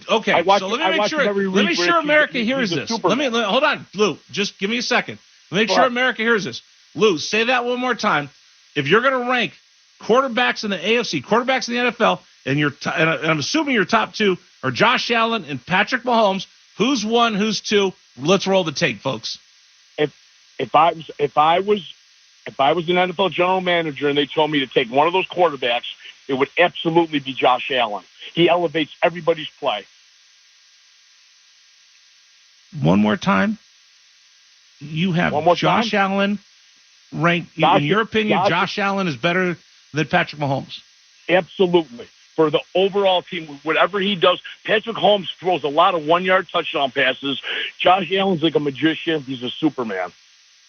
Okay, so let me make sure. Let me sure America hears this. Hold on, Lou. Just give me a second. Make sure America hears this. Lou, say that one more time. If you're going to rank quarterbacks in the AFC, quarterbacks in the NFL, and I'm assuming your top two are Josh Allen and Patrick Mahomes, who's one, who's two? Let's roll the tape, folks. If I was an NFL general manager and they told me to take one of those quarterbacks, it would absolutely be Josh Allen. He elevates everybody's play. One more time. You have Josh Allen ranked. In your opinion, Josh Allen is better than Patrick Mahomes? Absolutely. For the overall team, whatever he does, Patrick Mahomes throws a lot of 1-yard touchdown passes. Josh Allen's like a magician. He's a Superman.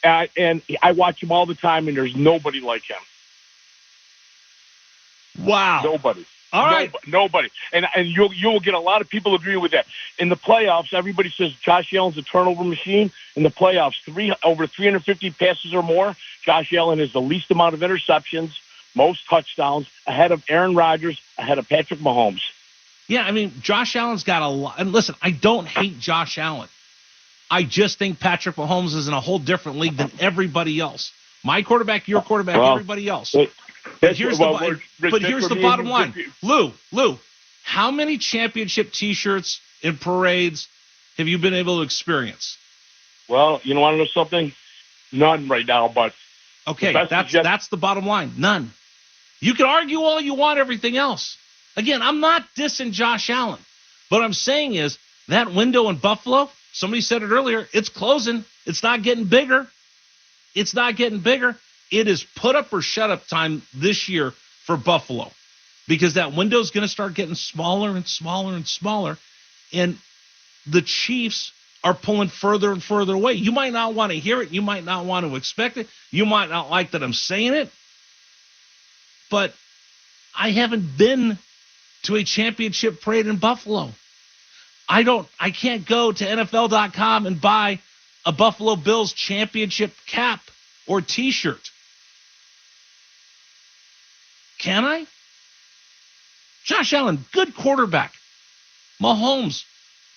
And I watch him all the time, and there's nobody like him. Wow. Nobody. All right. Nobody. And you'll get a lot of people agree with that. In the playoffs, everybody says Josh Allen's a turnover machine. In the playoffs, over 350 passes or more, Josh Allen has the least amount of interceptions, most touchdowns, ahead of Aaron Rodgers, ahead of Patrick Mahomes. Yeah, I mean, Josh Allen's got a lot. And listen, I don't hate Josh Allen. I just think Patrick Mahomes is in a whole different league than everybody else. My quarterback, your quarterback, everybody else. But here's the bottom line. Lou, how many championship T-shirts and parades have you been able to experience? Well, you want to know something? None right now, but... Okay, that's the bottom line. None. You can argue all you want, everything else. Again, I'm not dissing Josh Allen. What I'm saying is that window in Buffalo, somebody said it earlier, it's closing. It's not getting bigger. It's not getting bigger. It is put up or shut up time this year for Buffalo because that window is going to start getting smaller and smaller and smaller. And the Chiefs are pulling further and further away. You might not want to hear it. You might not want to expect it. You might not like that I'm saying it. But I haven't been to a championship parade in Buffalo. I can't go to NFL.com and buy a Buffalo Bills championship cap or T-shirt. Can I? Josh Allen, good quarterback. Mahomes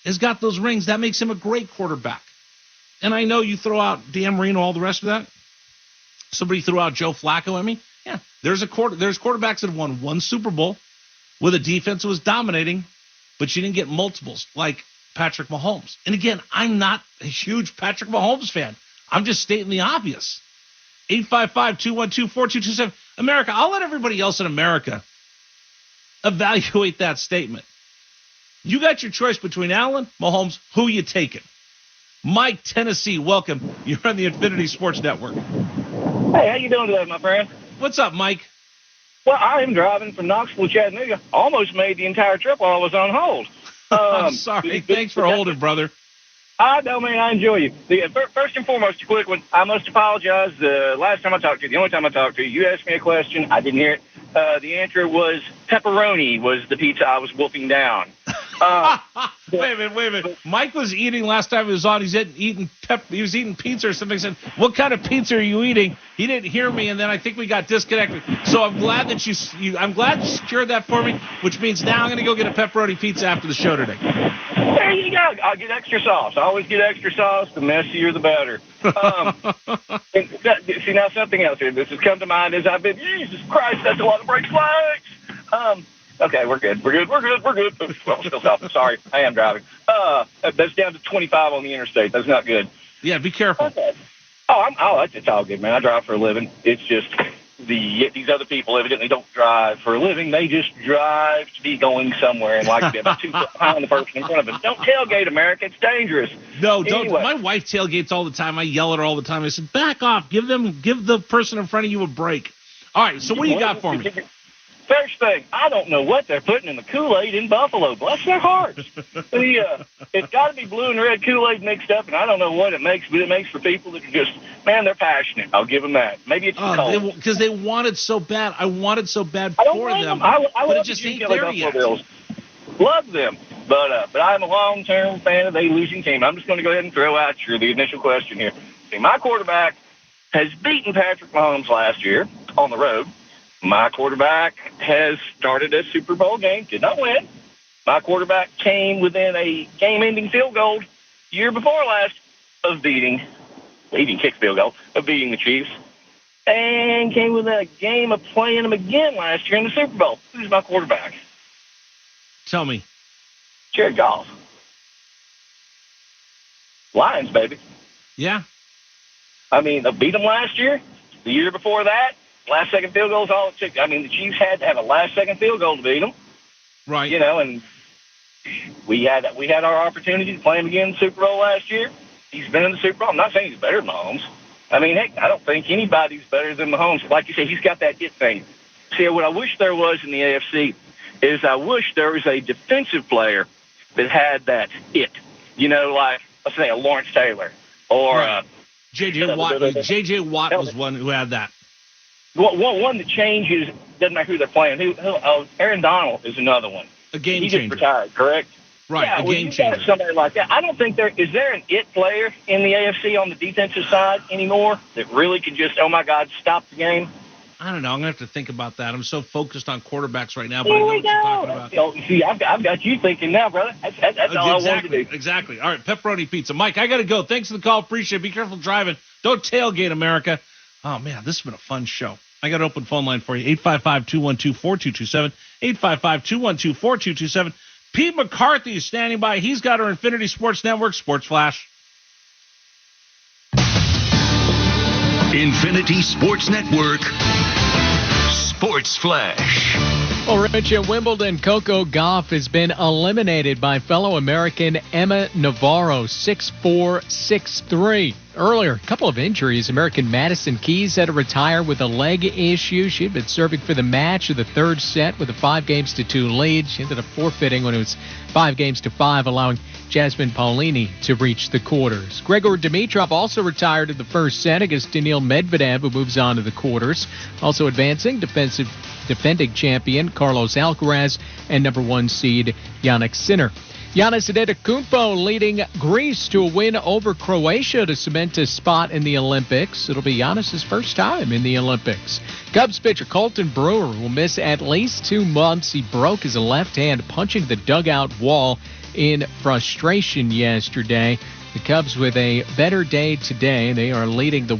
has got those rings. That makes him a great quarterback. And I know you throw out Dan Marino, all the rest of that. Somebody threw out Joe Flacco at me. Yeah, there's quarterbacks that won one Super Bowl with a defense that was dominating, but you didn't get multiples like Patrick Mahomes. And again, I'm not a huge Patrick Mahomes fan. I'm just stating the obvious. 855-212-4227. America, I'll let everybody else in America evaluate that statement. You got your choice between Allen, Mahomes, who you taking? Mike, Tennessee, welcome. You're on the Infinity Sports Network. Hey, how you doing today, my friend? What's up, Mike? Well, I am driving from Knoxville, Chattanooga. Almost made the entire trip while I was on hold. I'm sorry. Thanks for holding, brother. I know, man. I enjoy you. First and foremost, a quick one. I must apologize. The last time I talked to you, the only time I talked to you, you asked me a question. I didn't hear it. The answer was pepperoni was the pizza I was wolfing down. Wait a minute. Mike was eating last time he was on. He was eating pizza or something. He said, "What kind of pizza are you eating?" He didn't hear me, and then I think we got disconnected. So I'm glad that you secured that for me, which means now I'm going to go get a pepperoni pizza after the show today. There you go. I'll get extra sauce. I always get extra sauce. The messier, the better. See, now something else here. This has come to mind as I've been, Jesus Christ, that's a lot of brake flags. Okay, we're good. Well, still stopping. Sorry, I am driving. That's down to 25 on the interstate. That's not good. Yeah, be careful. Okay. It's all good, man. I drive for a living. It's just these other people evidently don't drive for a living. They just drive to be going somewhere and like to be about 2 foot behind the person in front of them. Don't tailgate, America. It's dangerous. No, don't. Anyway. My wife tailgates all the time. I yell at her all the time. I said, back off. Give the person in front of you a break. All right, so what do you got for me? First thing, I don't know what they're putting in the Kool-Aid in Buffalo. Bless their hearts. It's got to be blue and red Kool-Aid mixed up, and I don't know what it makes, but it makes for people that can just, man, they're passionate. I'll give them that. Maybe it's cold. Because they wanted so bad. I wanted so bad for them. But it just ain't there yet. Bills. Love them. But I'm a long-term fan of the losing team. I'm just going to go ahead and throw out the initial question here. See, my quarterback has beaten Patrick Mahomes last year on the road. My quarterback has started a Super Bowl game, did not win, My quarterback came within a game-ending field goal year before last of beating the Chiefs, and came within a game of playing them again last year in the Super Bowl. Who's my quarterback? Tell me. Jared Goff. Lions, baby. Yeah. I mean, they beat them last year. The year before that, last-second field goals, all it took. I mean, the Chiefs had to have a last-second field goal to beat them. Right. And we had our opportunity to play him again in the Super Bowl last year. He's been in the Super Bowl. I'm not saying he's better than Mahomes. I mean, heck, I don't think anybody's better than Mahomes. Like you said, he's got that it thing. See, what I wish there was in the AFC is I wish there was a defensive player that had that it. Like, let's say a Lawrence Taylor or right. J.J. Watt. J.J. Watt was one who had that. One that changes, doesn't matter who they're playing. Aaron Donald is another one. A game changer. He just retired, correct? Right, yeah, a game changer. Somebody like that. I don't think is there an it player in the AFC on the defensive side anymore that really could just, oh my God, stop the game? I don't know. I'm gonna have to think about that. I'm so focused on quarterbacks right now, but I know what you're talking about. See, I've got you thinking now, brother. That's all I wanted to do. Exactly. All right, pepperoni pizza. Mike, I gotta go. Thanks for the call. Appreciate it. Be careful driving. Don't tailgate, America. Oh man, this has been a fun show. I got an open phone line for you. 855-212-4227. 855-212-4227. Pete McCarthy is standing by. He's got our Infinity Sports Network Sports Flash. Infinity Sports Network Sports Flash. Well, Rich, at Wimbledon, Coco Gauff has been eliminated by fellow American Emma Navarro, 6-4, 6-3. Earlier, a couple of injuries. American Madison Keys had to retire with a leg issue. She had been serving for the match of the third set with a 5-2 lead. She ended up forfeiting when it was 5-5, allowing Jasmine Paolini to reach the quarters. Grigor Dimitrov also retired in the first set against Daniil Medvedev, who moves on to the quarters. Also advancing, defending champion Carlos Alcaraz and number 1 seed Jannik Sinner. Giannis Antetokounmpo leading Greece to a win over Croatia to cement a spot in the Olympics. It'll be Giannis' first time in the Olympics. Cubs pitcher Colton Brewer will miss at least 2 months. He broke his left hand punching the dugout wall in frustration yesterday. The Cubs with a better day today. They are leading the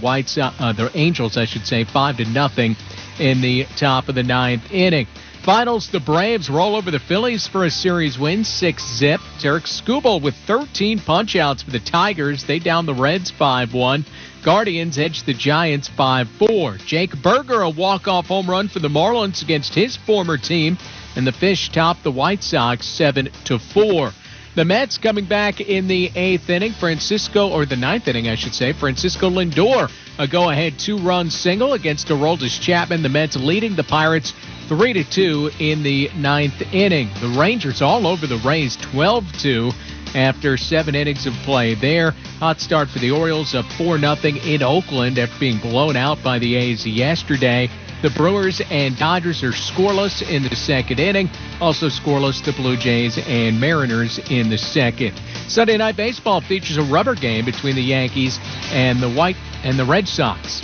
Angels, 5-0 in the top of the 9th inning. Finals, the Braves roll over the Phillies for a series win, 6-0. Tarek Skubal with 13 punch-outs for the Tigers. They down the Reds 5-1. Guardians edge the Giants 5-4. Jake Berger, a walk-off home run for the Marlins against his former team. And the Fish top the White Sox 7-4. The Mets coming back in the 9th inning. Francisco Lindor, a go-ahead 2-run single against Aroldis Chapman. The Mets leading the Pirates 3-2 in the 9th inning. The Rangers all over the Rays 12-2 after 7 innings of play there. Hot start for the Orioles, up 4-0 in Oakland after being blown out by the A's yesterday. The Brewers and Dodgers are scoreless in the 2nd inning. Also scoreless, the Blue Jays and Mariners in the 2nd. Sunday Night Baseball features a rubber game between the Yankees and the Red Sox.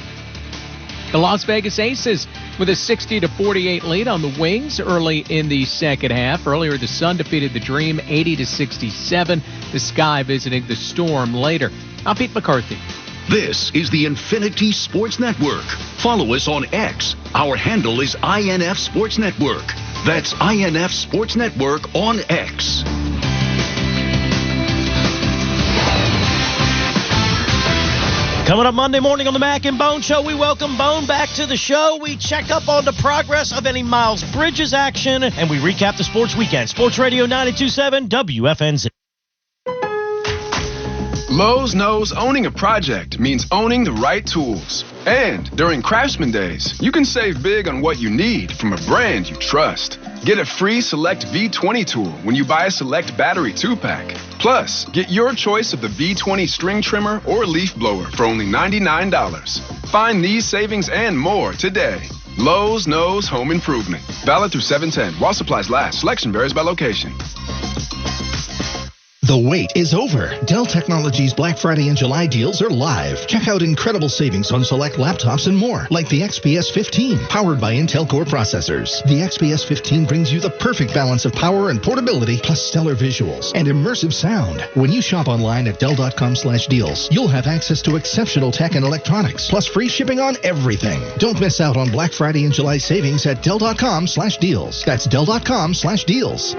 The Las Vegas Aces with a 60-48 lead on the Wings early in the 2nd half. Earlier, the Sun defeated the Dream 80-67. The Sky visiting the Storm later. I'm Pete McCarthy. This is the Infinity Sports Network. Follow us on X. Our handle is INF Sports Network. That's INF Sports Network on X. Coming up Monday morning on the Mac and Bone Show, we welcome Bone back to the show. We check up on the progress of any Miles Bridges action, and we recap the sports weekend. Sports Radio 92.7 WFNZ. Lowe's knows owning a project means owning the right tools. And during Craftsman Days, you can save big on what you need from a brand you trust. Get a free Select V20 tool when you buy a Select Battery 2-pack. Plus, get your choice of the V20 string trimmer or leaf blower for only $99. Find these savings and more today. Lowe's knows home improvement. Valid through 7/10. While supplies last. Selection varies by location. The wait is over. Dell Technologies Black Friday and July deals are live. Check out incredible savings on select laptops and more, like the XPS 15, powered by Intel Core processors. The XPS 15 brings you the perfect balance of power and portability, plus stellar visuals and immersive sound. When you shop online at Dell.com/deals, you'll have access to exceptional tech and electronics, plus free shipping on everything. Don't miss out on Black Friday and July savings at Dell.com/deals. That's Dell.com/deals.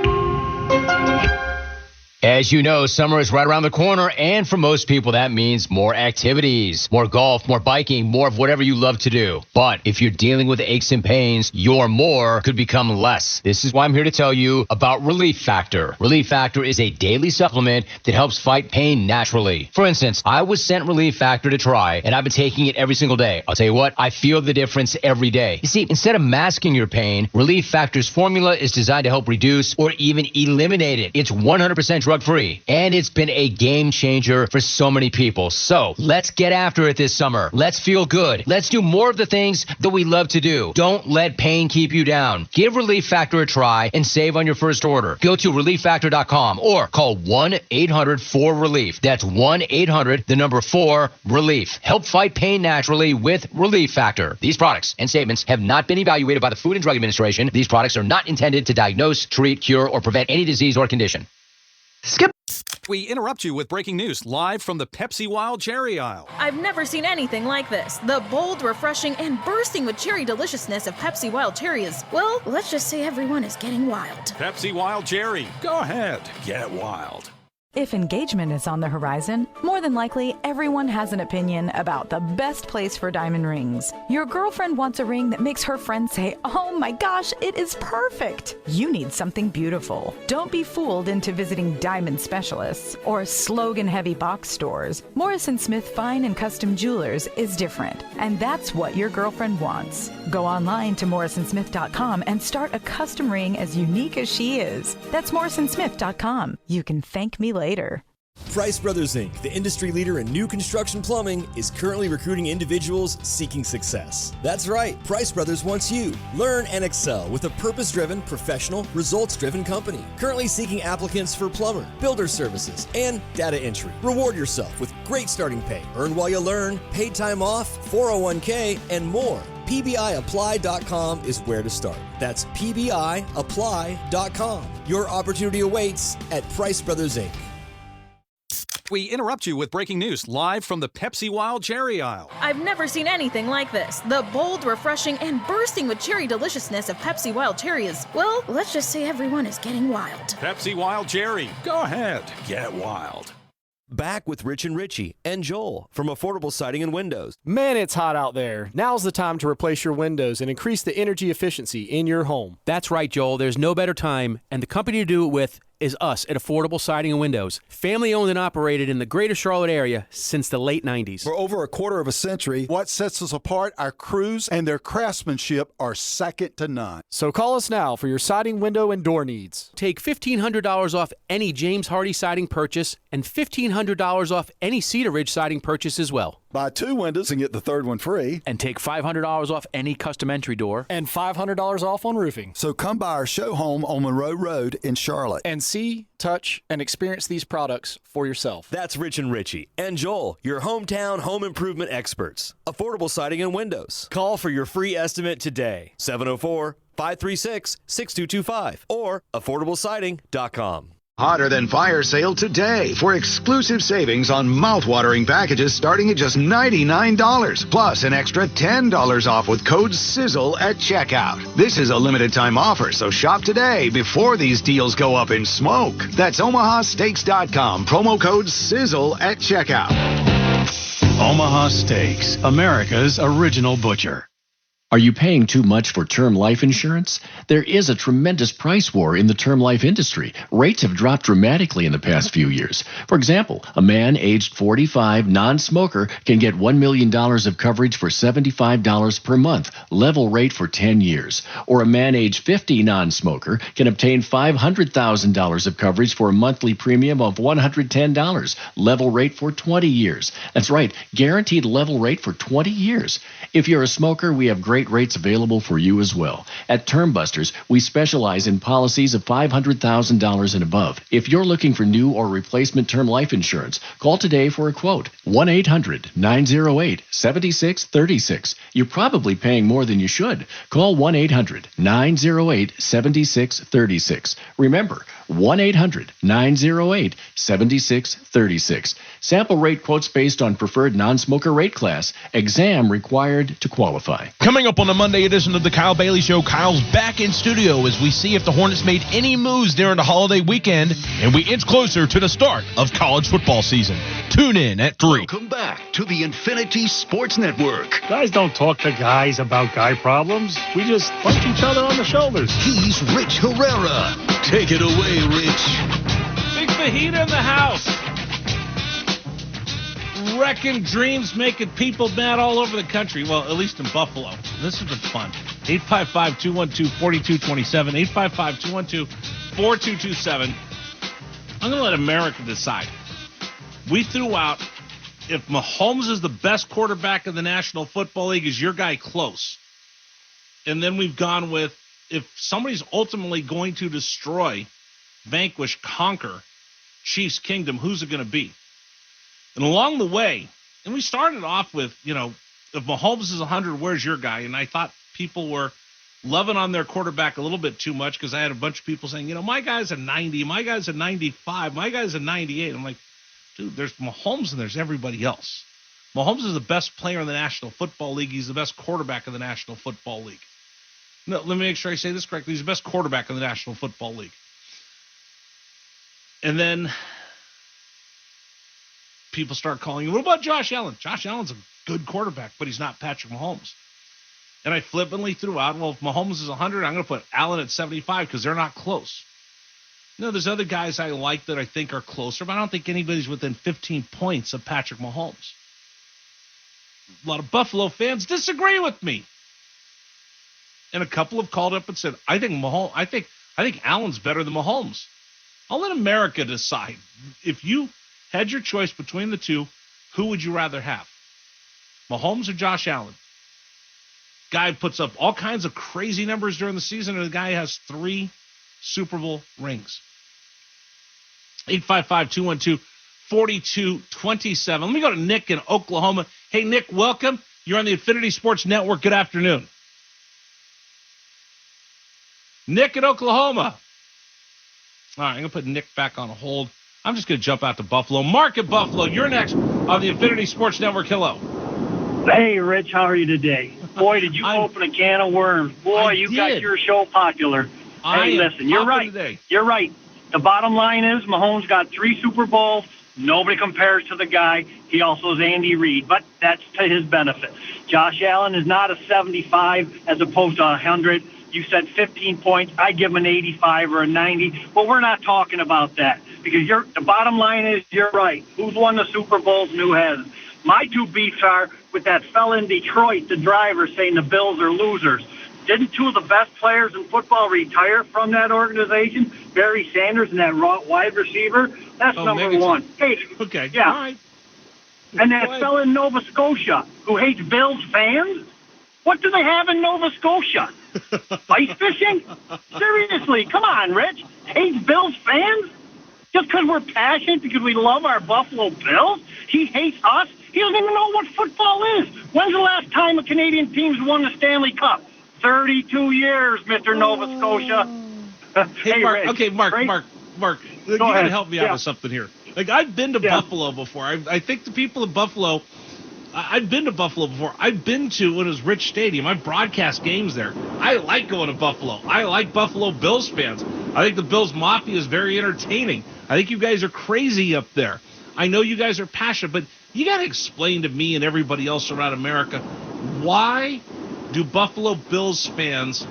As you know, summer is right around the corner, and for most people, that means more activities, more golf, more biking, more of whatever you love to do. But if you're dealing with aches and pains, your more could become less. This is why I'm here to tell you about Relief Factor. Relief Factor is a daily supplement that helps fight pain naturally. For instance, I was sent Relief Factor to try, and I've been taking it every single day. I'll tell you what, I feel the difference every day. You see, instead of masking your pain, Relief Factor's formula is designed to help reduce or even eliminate it. It's 100% drug-free, and it's been a game changer for so many people. So let's get after it this summer. Let's feel good. Let's do more of the things that we love to do. Don't let pain keep you down. Give Relief Factor a try and save on your first order. Go to ReliefFactor.com or call 1-800-4RELIEF. That's 1-800-4-RELIEF. Help fight pain naturally with Relief Factor. These products and statements have not been evaluated by the Food and Drug Administration. These products are not intended to diagnose, treat, cure, or prevent any disease or condition. Skip. We interrupt you with breaking news live from the Pepsi Wild Cherry aisle. I've never seen anything like this. The bold, refreshing, and bursting with cherry deliciousness of Pepsi Wild Cherry is, well, let's just say everyone is getting wild. Pepsi Wild Cherry. Go ahead, get wild. If engagement is on the horizon, more than likely everyone has an opinion about the best place for diamond rings. Your girlfriend wants a ring that makes her friends say, "Oh my gosh, it is perfect." You need something beautiful. Don't be fooled into visiting diamond specialists or slogan-heavy box stores. Morris & Smith Fine and Custom Jewelers is different, and that's what your girlfriend wants. Go online to morrisandsmith.com and start a custom ring as unique as she is. That's morrisandsmith.com. You can thank me later. Price Brothers Inc., the industry leader in new construction plumbing, is currently recruiting individuals seeking success. That's right, Price Brothers wants you. Learn and excel with a purpose-driven, professional, results-driven company. Currently seeking applicants for plumber, builder services, and data entry. Reward yourself with great starting pay, earn while you learn, paid time off, 401k, and more. PBIapply.com is where to start. That's PBIapply.com. Your opportunity awaits at Price Brothers Inc. We interrupt you with breaking news live from the Pepsi Wild Cherry aisle. I've never seen anything like this. The bold, refreshing, and bursting with cherry deliciousness of Pepsi Wild Cherry is, well, let's just say everyone is getting wild. Pepsi Wild Cherry. Go ahead, get wild. Back with Rich and Richie and Joel from Affordable Siding and Windows. Man, it's hot out there. Now's the time to replace your windows and increase the energy efficiency in your home. That's right, Joel. There's no better time, and the company to do it with is us at Affordable Siding and Windows. Family owned and operated in the greater Charlotte area since the late 90s. For over a quarter of a century, what sets us apart, our crews and their craftsmanship are second to none. So call us now for your siding, window, and door needs. Take $1,500 off any James Hardy siding purchase and $1,500 off any Cedar Ridge siding purchase as well. Buy 2 windows and get the third one free. And take $500 off any custom entry door. And $500 off on roofing. So come by our show home on Monroe Road in Charlotte. And see, touch, and experience these products for yourself. That's Rich and Richie and Joel, your hometown home improvement experts. Affordable Siding and Windows. Call for your free estimate today. 704-536-6225 or affordablesiding.com. Hotter Than Fire sale today for exclusive savings on mouth-watering packages starting at just $99, plus an extra $10 off with code SIZZLE at checkout. This is a limited time offer, so shop today before these deals go up in smoke. That's omahasteaks.com, promo code SIZZLE at checkout. Omaha Steaks, America's original butcher. Are you paying too much for term life insurance? There is a tremendous price war in the term life industry. Rates have dropped dramatically in the past few years. For example, a man aged 45, non-smoker, can get $1 million of coverage for $75 per month, level rate for 10 years. Or a man aged 50, non-smoker, can obtain $500,000 of coverage for a monthly premium of $110, level rate for 20 years. That's right, guaranteed level rate for 20 years. If you're a smoker, we have great great rates available for you as well. At Term Busters, we specialize in policies of $500,000 and above. If you're looking for new or replacement term life insurance, call today for a quote. 1-800-908-7636. You're probably paying more than you should. Call 1-800-908-7636. Remember, 1-800-908-7636. Sample rate quotes based on preferred non-smoker rate class. Exam required to qualify. Coming up on the Monday edition of the Kyle Bailey Show, Kyle's back in studio as we see if the Hornets made any moves during the holiday weekend, and we inch closer to the start of college football season. Tune in at 3. Welcome back to the Infinity Sports Network. Guys don't talk to guys about guy problems. We just punch each other on the shoulders. He's Rich Herrera. Take it away, Rich. Big fajita in the house. Wrecking dreams, making people mad all over the country. Well, at least in Buffalo. This has been fun. 855-212-4227. 855-212-4227. I'm going to let America decide. We threw out, if Mahomes is the best quarterback in the National Football League, is your guy close? And then we've gone with, if somebody's ultimately going to destroy, vanquish, conquer Chiefs Kingdom, who's it going to be? And along the way, and we started off with, if Mahomes is 100, where's your guy? And I thought people were loving on their quarterback a little bit too much because I had a bunch of people saying, my guy's a 90, my guy's a 95, my guy's a 98. I'm like, dude, there's Mahomes and there's everybody else. Mahomes is the best player in the National Football League. He's the best quarterback in the National Football League. No, let me make sure I say this correctly. He's the best quarterback in the National Football League. And then people start calling, what about Josh Allen? Josh Allen's a good quarterback, but he's not Patrick Mahomes. And I flippantly threw out, well, if Mahomes is 100, I'm going to put Allen at 75 because they're not close. There's other guys I like that I think are closer, but I don't think anybody's within 15 points of Patrick Mahomes. A lot of Buffalo fans disagree with me. And a couple have called up and said, I think Allen's better than Mahomes. I'll let America decide. If you had your choice between the two, who would you rather have? Mahomes or Josh Allen? Guy puts up all kinds of crazy numbers during the season, and the guy has 3 Super Bowl rings. 855-212-4227. Let me go to Nick in Oklahoma. Hey, Nick, welcome. You're on the Infinity Sports Network. Good afternoon. Nick in Oklahoma. All right, I'm going to put Nick back on hold. I'm just going to jump out to Buffalo. Mark at Buffalo, you're next on the Infinity Sports Network. Hello. Hey, Rich, how are you today? Boy, did you open a can of worms. Boy, you got your show popular. Hey, listen, you're right. Today. You're right. The bottom line is Mahomes got 3 Super Bowls. Nobody compares to the guy. He also is Andy Reid, but that's to his benefit. Josh Allen is not a 75 as opposed to 100. You said 15 points. I give him an 85 or a 90. But we're not talking about that because the bottom line is you're right. Who's won the Super Bowls and who hasn't? My 2 beefs are with that fella in Detroit, the driver, saying the Bills are losers. Didn't 2 of the best players in football retire from that organization? Barry Sanders and that wide receiver? That's number 1. Hey, okay. Yeah. All right. And that fella in Nova Scotia who hates Bills fans? What do they have in Nova Scotia? Ice fishing? Seriously, come on, Rich. Hates Bills fans? Just because we're passionate, because we love our Buffalo Bills? He hates us? He doesn't even know what football is. When's the last time a Canadian team's won the Stanley Cup? 32 years, Mr. Nova Scotia. Hey, Mark. Rich, okay, Mark, you got to help me out with something here. Like, I've been to Buffalo before. I think the people of Buffalo, I've been to Buffalo before. I've been to when it was Rich Stadium. I've broadcast games there. I like going to Buffalo. I like Buffalo Bills fans. I think the Bills Mafia is very entertaining. I think you guys are crazy up there. I know you guys are passionate, but you got to explain to me and everybody else around America, why do Buffalo Bills fans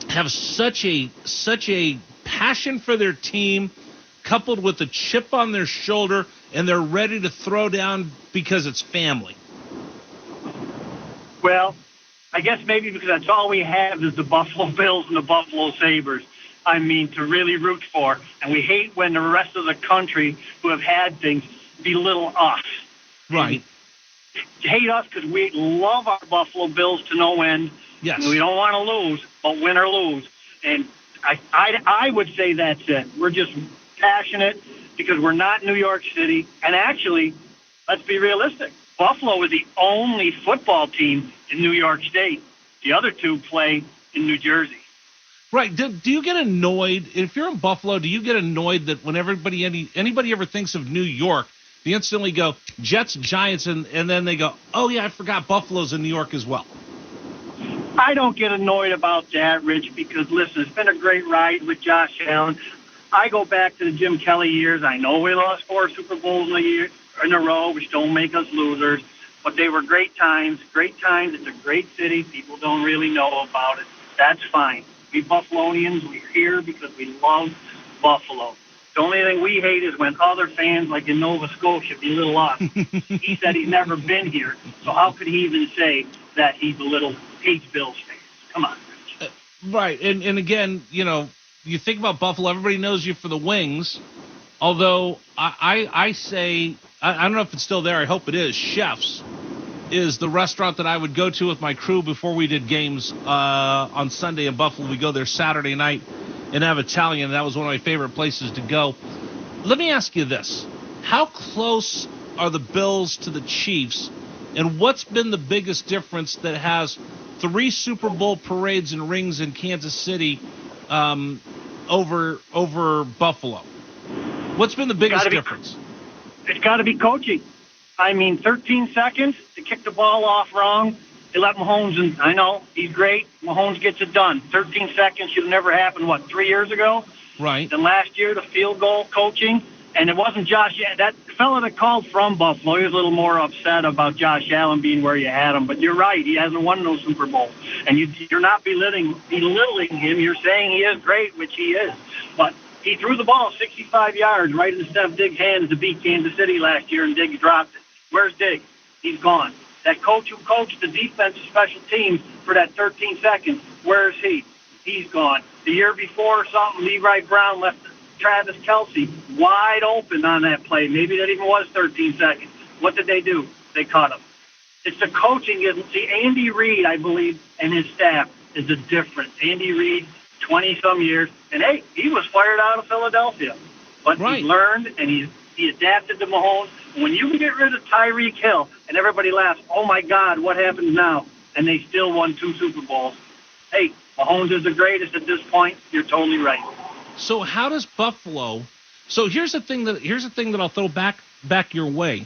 have such a passion for their team, coupled with a chip on their shoulder, and they're ready to throw down because it's family? Well, I guess maybe because that's all we have is the Buffalo Bills and the Buffalo Sabres. I mean, to really root for. And we hate when the rest of the country who have had things belittle us. Right. hate us because we love our Buffalo Bills to no end. Yes. And we don't want to lose, but win or lose. And I would say that's it. We're just passionate because we're not New York City. And actually, let's be realistic. Buffalo is the only football team in New York State. The other two play in New Jersey. Right. Do you get annoyed if you're in Buffalo? Do you get annoyed that when anybody ever thinks of New York, they instantly go Jets, Giants, and then they go, oh yeah, I forgot Buffalo's in New York as well. I don't get annoyed about that, Rich, because listen, it's been a great ride with Josh Allen. I go back to the Jim Kelly years. I know we lost 4 Super Bowls in a row, which don't make us losers, but they were great times. Great times. It's a great city. People don't really know about it. That's fine. We Buffalonians, we're here because we love Buffalo. The only thing we hate is when other fans, like in Nova Scotia, belittle us. He said he's never been here, so how could he even say that he hates Bills fans? Come on, Rich. Right, and again, you think about Buffalo, everybody knows you for the wings, although I say, I don't know if it's still there, I hope it is, Chef's is the restaurant that I would go to with my crew before we did games on Sunday in Buffalo. We go there Saturday night and have Italian. That was one of my favorite places to go. Let me ask you this. How close are the Bills to the Chiefs, and what's been the biggest difference that has 3 Super Bowl parades and rings in Kansas City over Buffalo? What's been the biggest difference? It's got to be coaching. I mean, 13 seconds to kick the ball off wrong. They let Mahomes, and I know he's great. Mahomes gets it done. 13 seconds should have never happened, 3 years ago? Right. Then last year, the field goal coaching. And it wasn't Josh. That fella that called from Buffalo, he was a little more upset about Josh Allen being where you had him. But you're right. He hasn't won no Super Bowl. And you're not belittling him. You're saying he is great, which he is. But he threw the ball 65 yards right instead of Diggs' hands to beat Kansas City last year, and Diggs dropped it. Where's Diggs? He's gone. That coach who coached the defensive special teams for that 13 seconds, where is he? He's gone. The year before, Levi Brown left Travis Kelce wide open on that play. Maybe that even was 13 seconds. What did they do? They caught him. It's the coaching. See, Andy Reid, I believe, and his staff is the difference. Andy Reid, 20-some years, and hey, he was fired out of Philadelphia. But He learned, and he adapted to Mahomes. When you can get rid of Tyreek Hill, and everybody laughs, oh, my God, what happens now? And they still won 2 Super Bowls. Hey, Mahomes is the greatest at this point. You're totally right. So how does Buffalo? So here's the thing that I'll throw back your way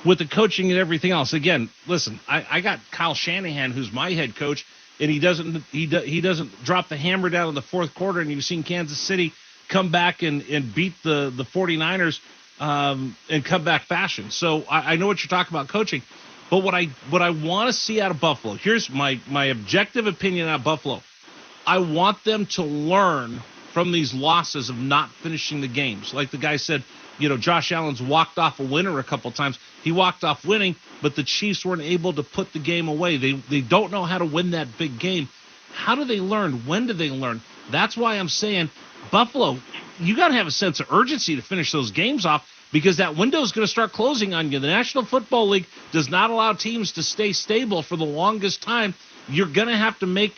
with the coaching and everything else. Again, listen, I got Kyle Shanahan, who's my head coach, and he doesn't drop the hammer down in the fourth quarter. And you've seen Kansas City come back and beat the 49ers and come back fashion. So I know what you're talking about coaching, but what I want to see out of Buffalo. Here's my objective opinion out of Buffalo. I want them to learn from these losses of not finishing the games. Like the guy said, Josh Allen's walked off a winner a couple times. He walked off winning, but the Chiefs weren't able to put the game away. They don't know how to win that big game. How do they learn? When do they learn? That's why I'm saying, Buffalo, you got to have a sense of urgency to finish those games off, because that window is going to start closing on you. The National Football League does not allow teams to stay stable for the longest time. You're going to have to make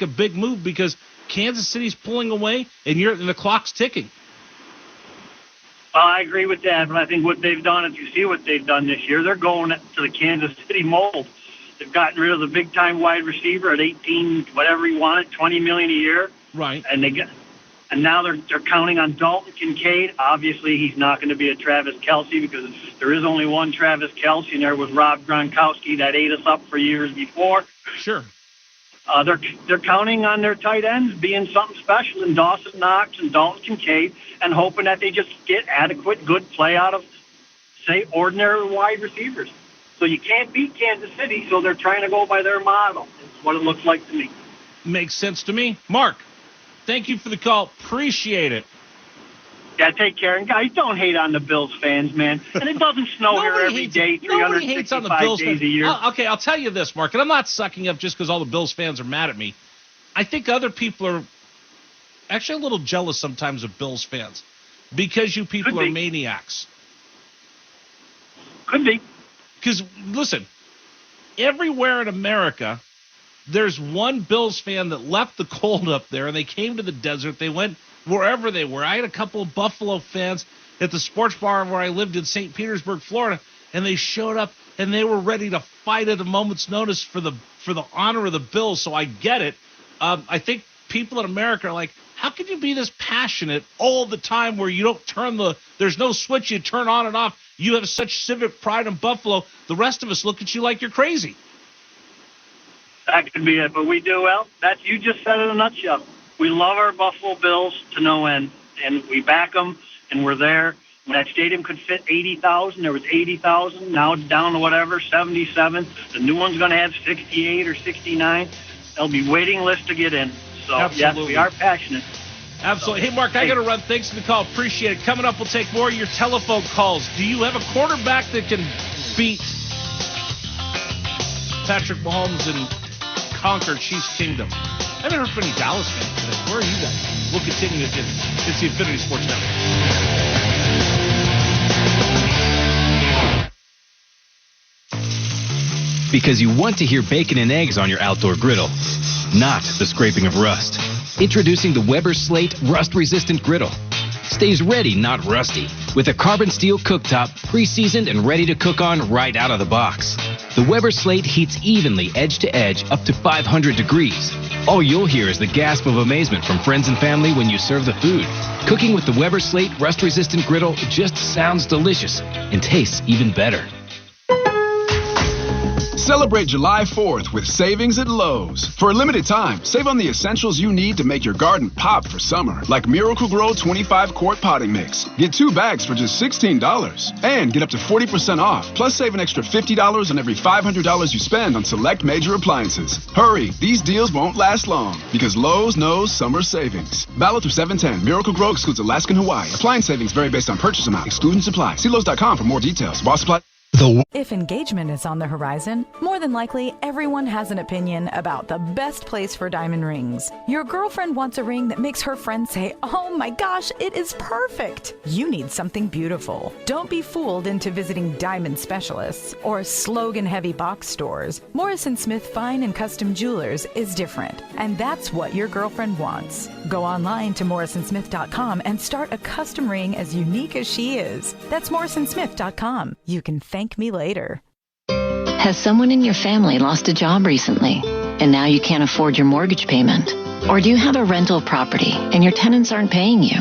a big move because Kansas City's pulling away, and the clock's ticking. I agree with that, but I think what they've done, if you see what they've done this year, they're going to the Kansas City mold. They've gotten rid of the big-time wide receiver at 18, whatever he wanted, $20 million a year. Right. And now they're counting on Dalton Kincaid. Obviously, he's not going to be a Travis Kelce because there is only one Travis Kelce, and there was Rob Gronkowski that ate us up for years before. Sure. They're counting on their tight ends being something special in Dawson Knox and Dalton Kincaid, and hoping that they just get adequate, good play out of, say, ordinary wide receivers. So you can't beat Kansas City, so they're trying to go by their model. That's what it looks like to me. Makes sense to me. Mark, thank you for the call. Appreciate it. Yeah, take care. And guys, don't hate on the Bills fans, man. And it doesn't snow here every day, 365 days a year. Okay, I'll tell you this, Mark, and I'm not sucking up just because all the Bills fans are mad at me. I think other people are actually a little jealous sometimes of Bills fans because you people are maniacs. Could be. Because, listen, everywhere in America, there's one Bills fan that left the cold up there, and they came to the desert. They went wherever they were. I had a couple of Buffalo fans at the sports bar where I lived in St. Petersburg, Florida, and they showed up, and they were ready to fight at a moment's notice for the honor of the Bills, so I get it. I think people in America are like, how can you be this passionate all the time where you don't there's no switch you turn on and off. You have such civic pride in Buffalo. The rest of us look at you like you're crazy. That could be it, but we do well. You just said it in a nutshell. We love our Buffalo Bills to no end, and we back them, and we're there. When that stadium could fit 80,000, there was 80,000. Now it's down to whatever, 77. The new one's going to have 68 or 69. There'll be waiting lists to get in. So, Absolutely. Yes, we are passionate. Absolutely. Hey, Mark, I got to run. Thanks for the call. Appreciate it. Coming up, we'll take more of your telephone calls. Do you have a quarterback that can beat Patrick Mahomes and conquer Chiefs Kingdom? I haven't heard from any Dallas fans today. Where are you guys? We'll continue. It's the Infinity Sports Network. Because you want to hear bacon and eggs on your outdoor griddle, not the scraping of rust. Introducing the Weber Slate Rust-Resistant Griddle. Stays ready, not rusty, with a carbon steel cooktop, pre-seasoned and ready to cook on right out of the box. The Weber Slate heats evenly edge to edge up to 500 degrees. All you'll hear is the gasp of amazement from friends and family when you serve the food. Cooking with the Weber Slate Rust-Resistant Griddle just sounds delicious and tastes even better. Celebrate July 4th with savings at Lowe's. For a limited time, save on the essentials you need to make your garden pop for summer, like Miracle Grow 25-quart potting mix. Get 2 bags for just $16 and get up to 40% off, plus save an extra $50 on every $500 you spend on select major appliances. Hurry, these deals won't last long because Lowe's knows summer savings. Valid through 7/10. Miracle Grow excludes Alaska and Hawaii. Appliance savings vary based on purchase amount, excluding supply. See Lowe's.com for more details. While supply... If engagement is on the horizon, more than likely everyone has an opinion about the best place for diamond rings. Your girlfriend wants a ring that makes her friends say, "Oh my gosh, it is perfect." You need something beautiful. Don't be fooled into visiting diamond specialists or slogan-heavy box stores. Morris & Smith Fine and Custom Jewelers is different, and that's what your girlfriend wants. Go online to morrisandsmith.com and start a custom ring as unique as she is. That's morrisandsmith.com. You can thank me later. Has someone in your family lost a job recently and now you can't afford your mortgage payment? Or do you have a rental property and your tenants aren't paying you?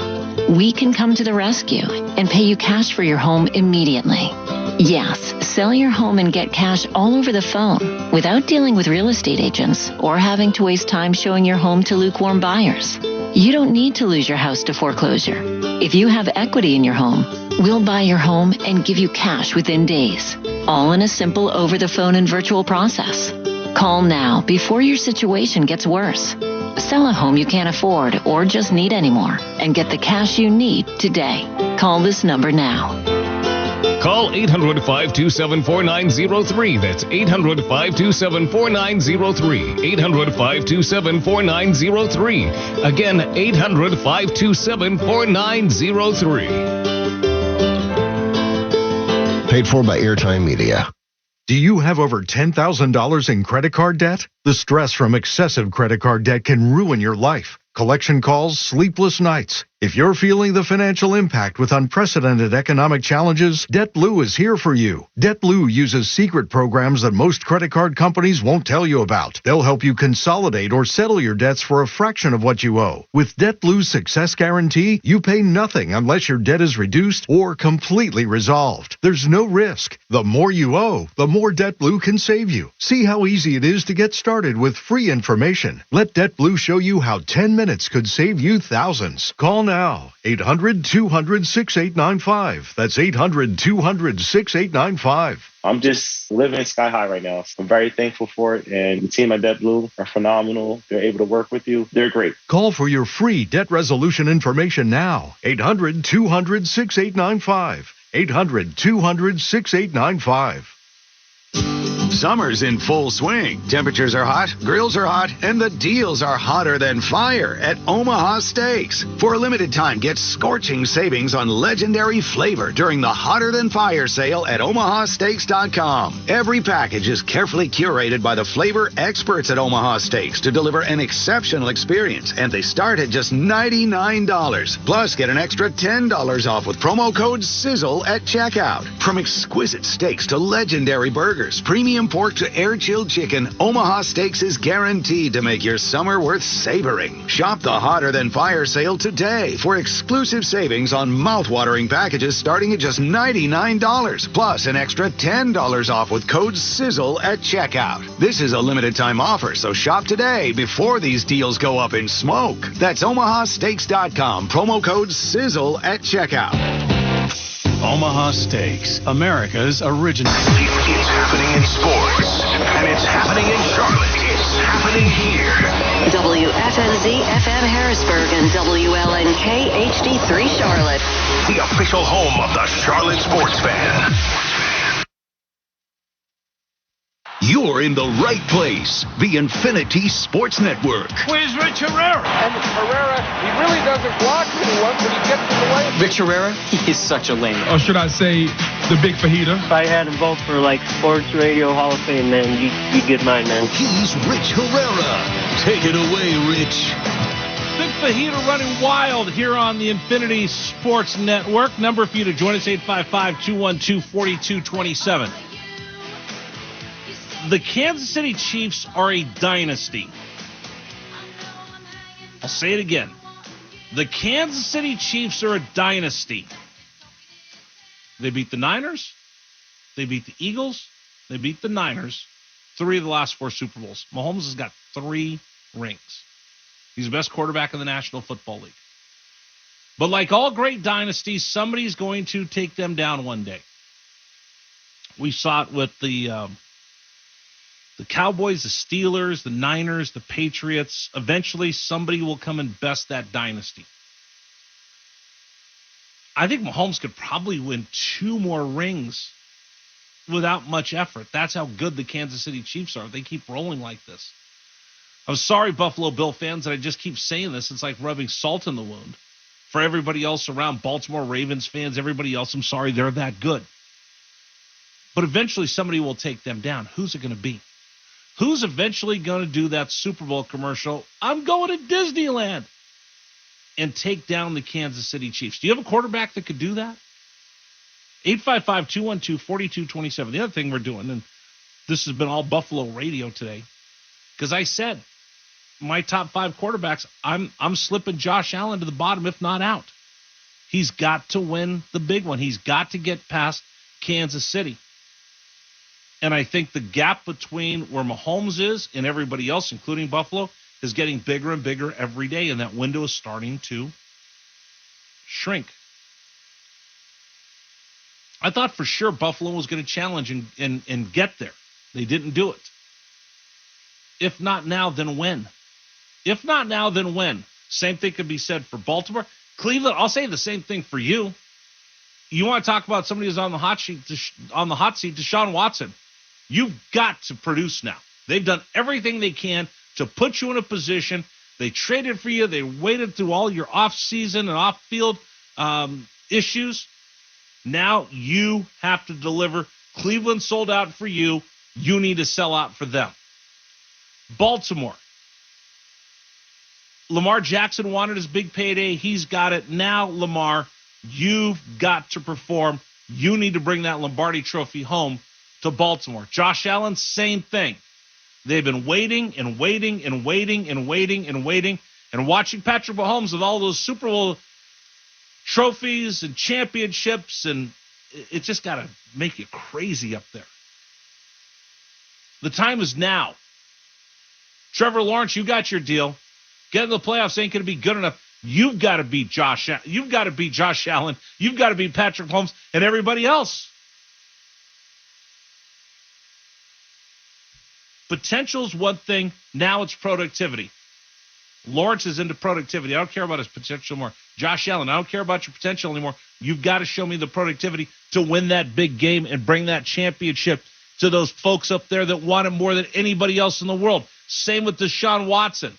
We can come to the rescue and pay you cash for your home immediately. Yes, sell your home and get cash all over the phone without dealing with real estate agents or having to waste time showing your home to lukewarm buyers. You don't need to lose your house to foreclosure. If you have equity in your home, we'll buy your home and give you cash within days, all in a simple over-the-phone and virtual process. Call now before your situation gets worse. Sell a home you can't afford or just need anymore and get the cash you need today. Call this number now. Call 800-527-4903. That's 800-527-4903. 800-527-4903. Again, 800-527-4903. Paid for by Airtime Media. Do you have over $10,000 in credit card debt? The stress from excessive credit card debt can ruin your life. Collection calls, sleepless nights. If you're feeling the financial impact with unprecedented economic challenges, DebtBlue is here for you. DebtBlue uses secret programs that most credit card companies won't tell you about. They'll help you consolidate or settle your debts for a fraction of what you owe. With DebtBlue's Success Guarantee, you pay nothing unless your debt is reduced or completely resolved. There's no risk. The more you owe, the more DebtBlue can save you. See how easy it is to get started with free information. Let DebtBlue show you how 10 minutes could save you thousands. Call now. 800-200-6895. That's 800-200-6895. I'm just living sky high right now. I'm very thankful for it. And the team at DebtBlue are phenomenal. They're able to work with you. They're great. Call for your free debt resolution information now. 800-200-6895. 800-200-6895. Summer's in full swing. Temperatures are hot, grills are hot, and the deals are hotter than fire at Omaha Steaks. For a limited time, get scorching savings on legendary flavor during the Hotter Than Fire sale at omahasteaks.com. Every package is carefully curated by the flavor experts at Omaha Steaks to deliver an exceptional experience, and they start at just $99. Plus, get an extra $10 off with promo code SIZZLE at checkout. From exquisite steaks to legendary burgers, premium pork to air-chilled chicken, Omaha Steaks is guaranteed to make your summer worth savoring. Shop the Hotter Than Fire sale today for exclusive savings on mouth-watering packages starting at just $99. Plus, an extra $10 off with code SIZZLE at checkout. This is a limited-time offer, so shop today before these deals go up in smoke. That's omahasteaks.com. Promo code SIZZLE at checkout. Omaha Steaks, America's original. It's happening in sports, and it's happening in Charlotte. It's happening here. WFNZ FM Harrisburg and WLNK HD3 Charlotte. The official home of the Charlotte sports fan. You're in the right place. The Infinity Sports Network. Where's Rich Herrera? And Herrera, he really doesn't block anyone, but he gets in the way. Rich Herrera, he is such a lame. Or should I say, the big fajita? If I had him vote for, Sports Radio Hall of Fame, man, you'd get mine, man. He's Rich Herrera. Take it away, Rich. Big fajita running wild here on the Infinity Sports Network. Number for you to join us, 855-212-4227. The Kansas City Chiefs are a dynasty. I'll say it again. The Kansas City Chiefs are a dynasty. They beat the Niners. They beat the Eagles. They beat the Niners. 3 of the last 4 Super Bowls. Mahomes has got 3 rings. He's the best quarterback in the National Football League. But like all great dynasties, somebody's going to take them down one day. We saw it with the Cowboys, the Steelers, the Niners, the Patriots. Eventually, somebody will come and best that dynasty. I think Mahomes could probably win 2 more rings without much effort. That's how good the Kansas City Chiefs are. They keep rolling like this. I'm sorry, Buffalo Bill fans, that I just keep saying this. It's like rubbing salt in the wound. For everybody else around, Baltimore Ravens fans, everybody else, I'm sorry, they're that good. But eventually, somebody will take them down. Who's it going to be? Who's eventually going to do that Super Bowl commercial? I'm going to Disneyland and take down the Kansas City Chiefs. Do you have a quarterback that could do that? 855-212-4227. The other thing we're doing, and this has been all Buffalo radio today, because I said my top 5 quarterbacks, I'm slipping Josh Allen to the bottom, if not out. He's got to win the big one. He's got to get past Kansas City. And I think the gap between where Mahomes is and everybody else, including Buffalo, is getting bigger and bigger every day, and that window is starting to shrink. I thought for sure Buffalo was going to challenge and get there. They didn't do it. If not now, then when? If not now, then when? Same thing could be said for Baltimore. Cleveland, I'll say the same thing for you. You want to talk about somebody who's on the hot seat, Deshaun Watson. You've got to produce now. They've done everything they can to put you in a position. They traded for you. They waited through all your off-season and off-field issues. Now you have to deliver. Cleveland sold out for you. You need to sell out for them. Baltimore. Lamar Jackson wanted his big payday. He's got it. Now, Lamar, you've got to perform. You need to bring that Lombardi trophy home to Baltimore. Josh Allen, same thing. They've been waiting and waiting and waiting and waiting and waiting and watching Patrick Mahomes with all those Super Bowl trophies and championships, and it just got to make you crazy up there. The time is now. Trevor Lawrence, you got your deal. Getting the playoffs ain't going to be good enough. You've got to beat Josh. You've got to beat Josh Allen. You've got to beat Patrick Mahomes and everybody else. Potential's one thing. Now it's productivity. Lawrence is into productivity. I don't care about his potential anymore. Josh Allen, I don't care about your potential anymore. You've got to show me the productivity to win that big game and bring that championship to those folks up there that want him more than anybody else in the world. Same with Deshaun Watson.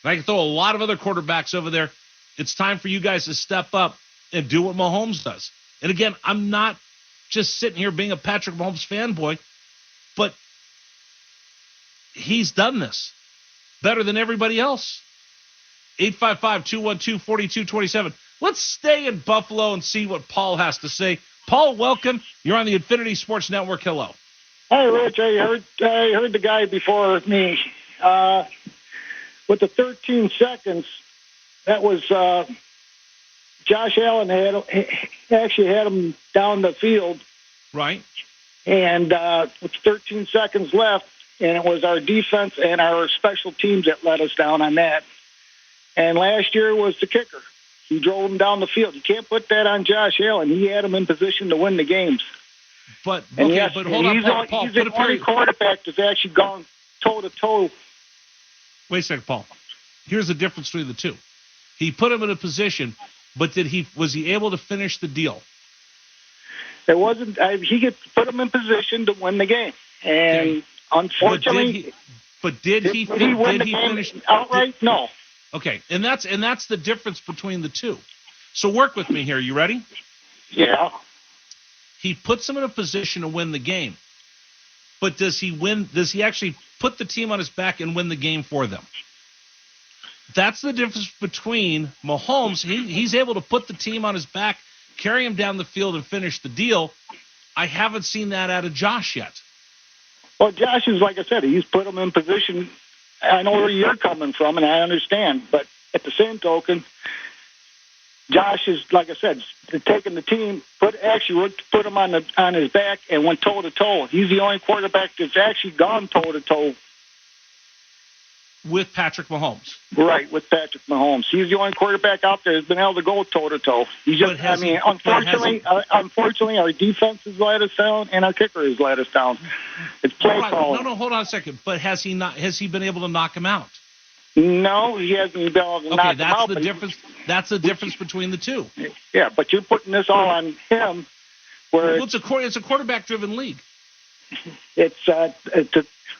And I can throw a lot of other quarterbacks over there. It's time for you guys to step up and do what Mahomes does. And again, I'm not just sitting here being a Patrick Mahomes fanboy, but he's done this better than everybody else. 855-212-4227. Let's stay in Buffalo and see what Paul has to say. Paul, welcome. You're on the Infinity Sports Network. Hello. Hi, Rich. I heard the guy before me. With the 13 seconds, that was Josh Allen actually had him down the field. Right. And with 13 seconds left, and it was our defense and our special teams that let us down on that. And last year was the kicker. He drove him down the field. You can't put that on Josh Allen. He had him in position to win the games. But hold on, Paul. He's the only quarterback that's actually gone toe-to-toe. Wait a second, Paul. Here's the difference between the two. He put him in a position, but was he able to finish the deal? It wasn't. He could put him in position to win the game, and unfortunately, did he finish outright? No. Okay, and that's the difference between the two. So work with me here. You ready? Yeah. He puts him in a position to win the game, but does he win? Does he actually put the team on his back and win the game for them? That's the difference between Mahomes. He's able to put the team on his back, carry him down the field, and finish the deal. I haven't seen that out of Josh yet. Well, Josh is, like I said, he's put him in position. I know where you're coming from, and I understand. But at the same token, Josh is, like I said, taking the team, put him on his back and went toe-to-toe. He's the only quarterback that's actually gone toe-to-toe. With Patrick Mahomes. Right, with Patrick Mahomes. He's the only quarterback out there who's been able to go toe-to-toe. Unfortunately, our defense has let us down, and our kicker has let us down. It's play calling. No, hold on a second. But has he been able to knock him out? No, he hasn't been able to knock him out. Okay, that's the difference between the two. Yeah, but you're putting this all on him. It's a quarterback-driven league. It's a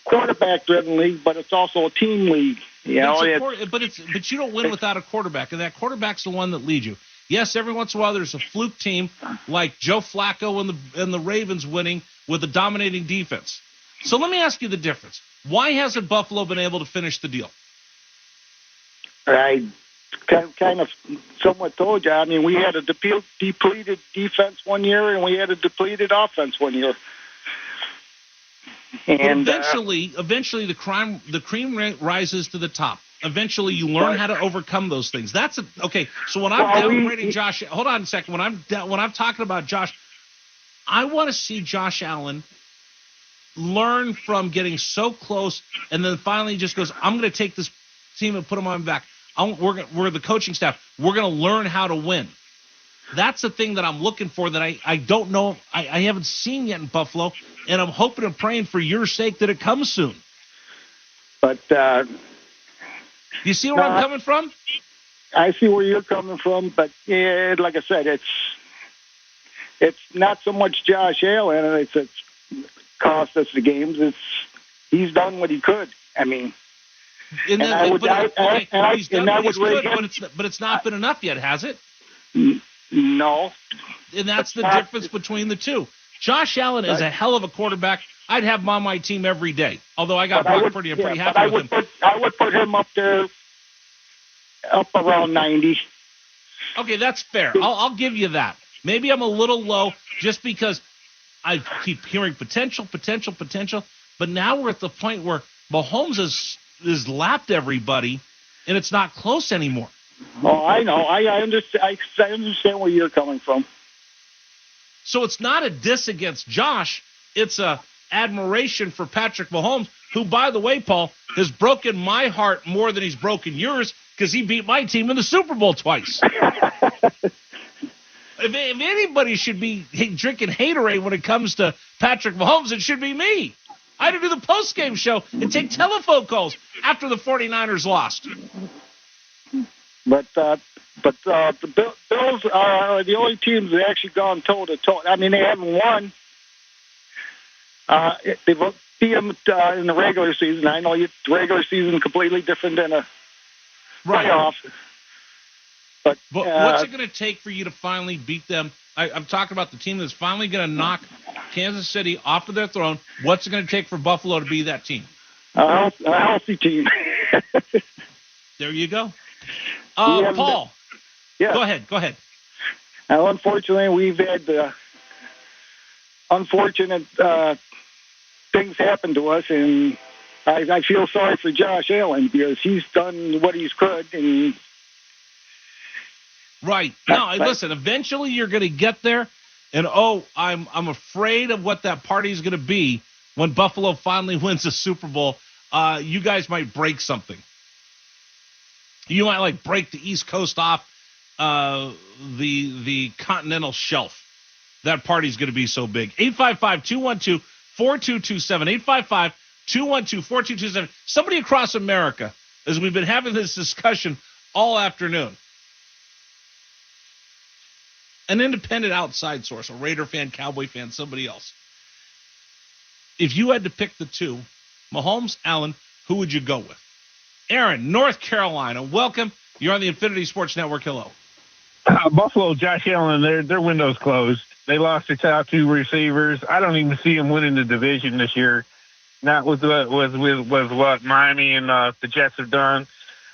quarterback-driven league, but it's also a team league. But you don't win without a quarterback, and that quarterback's the one that leads you. Yes, every once in a while there's a fluke team like Joe Flacco and the Ravens winning with a dominating defense. So let me ask you the difference. Why hasn't Buffalo been able to finish the deal? I kind of somewhat told you. I mean, we had a depleted defense one year, and we had a depleted offense one year. And eventually, the cream rises to the top. Eventually, you learn how to overcome those things. Okay. So when I'm downgrading Josh, hold on a second. When I'm talking about Josh, I want to see Josh Allen learn from getting so close, and then finally just goes, "I'm going to take this team and put them on my back. We're the coaching staff. We're going to learn how to win." That's the thing that I'm looking for that I don't know. I haven't seen yet in Buffalo, and I'm hoping and praying for your sake that it comes soon. But you see where I'm coming from? I see where you're coming from, but like I said, it's not so much Josh Allen, and it's cost us the games. He's done what he could. I mean, he's done what he could, but it's not been enough yet, has it? No. And that's the difference between the two. Josh Allen is a hell of a quarterback. I'd have him on my team every day. Although I got Brock Purdy, I'm pretty happy with him. I would put him up there, up around 90. Okay, that's fair. I'll give you that. Maybe I'm a little low just because I keep hearing potential. But now we're at the point where Mahomes has lapped everybody, and it's not close anymore. Oh, I know. I understand. I understand where you're coming from. So it's not a diss against Josh. It's a admiration for Patrick Mahomes, who, by the way, Paul, has broken my heart more than he's broken yours because he beat my team in the Super Bowl twice. If anybody should be drinking haterade when it comes to Patrick Mahomes, it should be me. I had to do the post-game show and take telephone calls after the 49ers lost. But the Bills are the only teams that actually gone toe-to-toe. I mean, they haven't won. They will see them in the regular season. I know the regular season is completely different than a playoff. But what's it going to take for you to finally beat them? I'm talking about the team that's finally going to knock Kansas City off of their throne. What's it going to take for Buffalo to be that team? A healthy team. There you go. Paul. Yeah. Go ahead. Now, unfortunately, we've had unfortunate things happen to us, and I feel sorry for Josh Allen because he's done what he could. And right. No, listen, eventually you're going to get there, and I'm afraid of what that party is going to be when Buffalo finally wins the Super Bowl. You guys might break something. You might break the East Coast off the continental shelf. That party's going to be so big. 855-212-4227. 855-212-4227. Somebody across America, as we've been having this discussion all afternoon. An independent outside source, a Raider fan, Cowboy fan, somebody else. If you had to pick the two, Mahomes, Allen, who would you go with? Aaron, North Carolina, welcome. You're on the Infinity Sports Network. Hello. Buffalo, Josh Allen, their window's closed. They lost their top two receivers. I don't even see them winning the division this year. Not with what Miami and the Jets have done.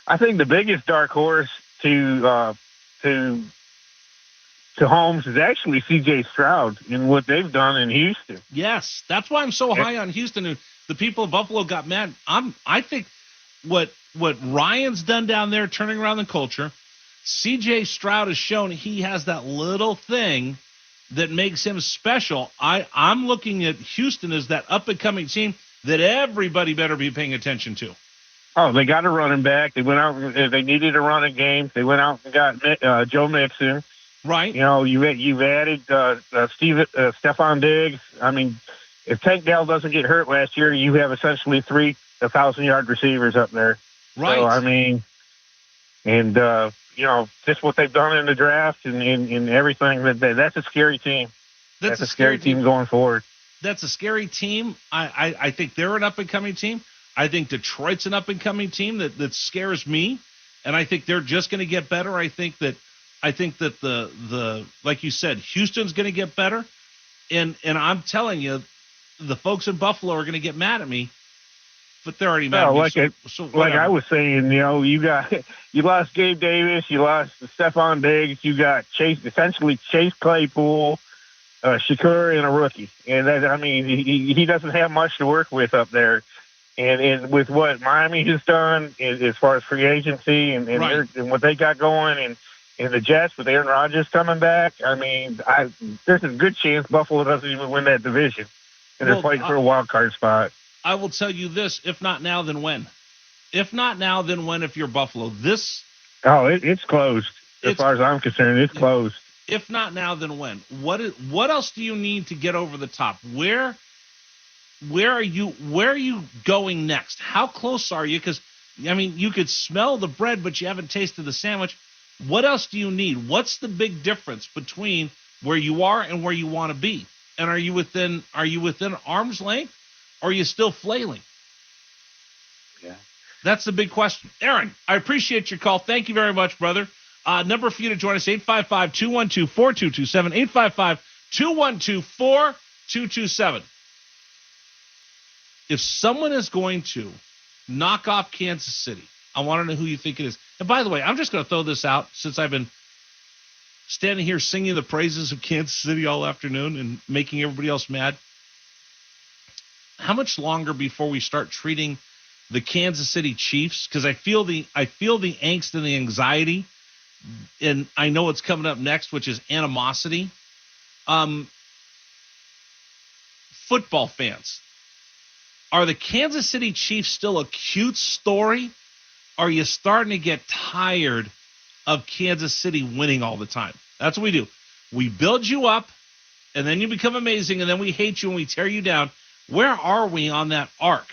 I think the biggest dark horse to Holmes is actually C.J. Stroud and what they've done in Houston. Yes, that's why I'm so high on Houston. And the people of Buffalo got mad. I think what Ryan's done down there, turning around the culture, C.J. Stroud has shown he has that little thing that makes him special. I'm looking at Houston as that up-and-coming team that everybody better be paying attention to. Oh, they got a running back. They went out. They needed a running game. They went out and got Joe Mixon. Right. You know, you've added Stephon Diggs. I mean, if Tank Dell doesn't get hurt last year, you have essentially 3 1,000-yard receivers up there. Right. So, I mean, and just what they've done in the draft and everything. That's a scary team. That's a scary team going forward. That's a scary team. I think they're an up-and-coming team. I think Detroit's an up-and-coming team that scares me, and I think they're just going to get better. I think that the like you said, Houston's going to get better, and I'm telling you, the folks in Buffalo are going to get mad at me, but they're already mad at me. Like I was saying, you lost Gabe Davis, you lost Stephon Diggs, you got Chase Claypool, Shakur, and a rookie, and he doesn't have much to work with up there. And with what Miami has done as far as free agency and what they got going, and the Jets with Aaron Rodgers coming back, there's a good chance Buffalo doesn't even win that division, and they're fighting for a wild card spot. I will tell you this: if not now, then when? If not now, then when? If you're Buffalo, it's closed. As far as I'm concerned, it's closed. If not now, then when? What else do you need to get over the top? Where are you going next? How close are you? Because, you could smell the bread, but you haven't tasted the sandwich. What else do you need? What's the big difference between where you are and where you want to be? And are you within arm's length, or are you still flailing? Yeah. That's the big question. Aaron, I appreciate your call. Thank you very much, brother. Number for you to join us, 855-212-4227, 855-212-4227. If someone is going to knock off Kansas City, I want to know who you think it is. And by the way, I'm just going to throw this out since I've been standing here singing the praises of Kansas City all afternoon and making everybody else mad. How much longer before we start treating the Kansas City Chiefs? Because I feel the angst and the anxiety, and I know what's coming up next, which is animosity. Football fans. Are the Kansas City Chiefs still a cute story? Or are you starting to get tired of Kansas City winning all the time? That's what we do. We build you up, and then you become amazing, and then we hate you and we tear you down. Where are we on that arc?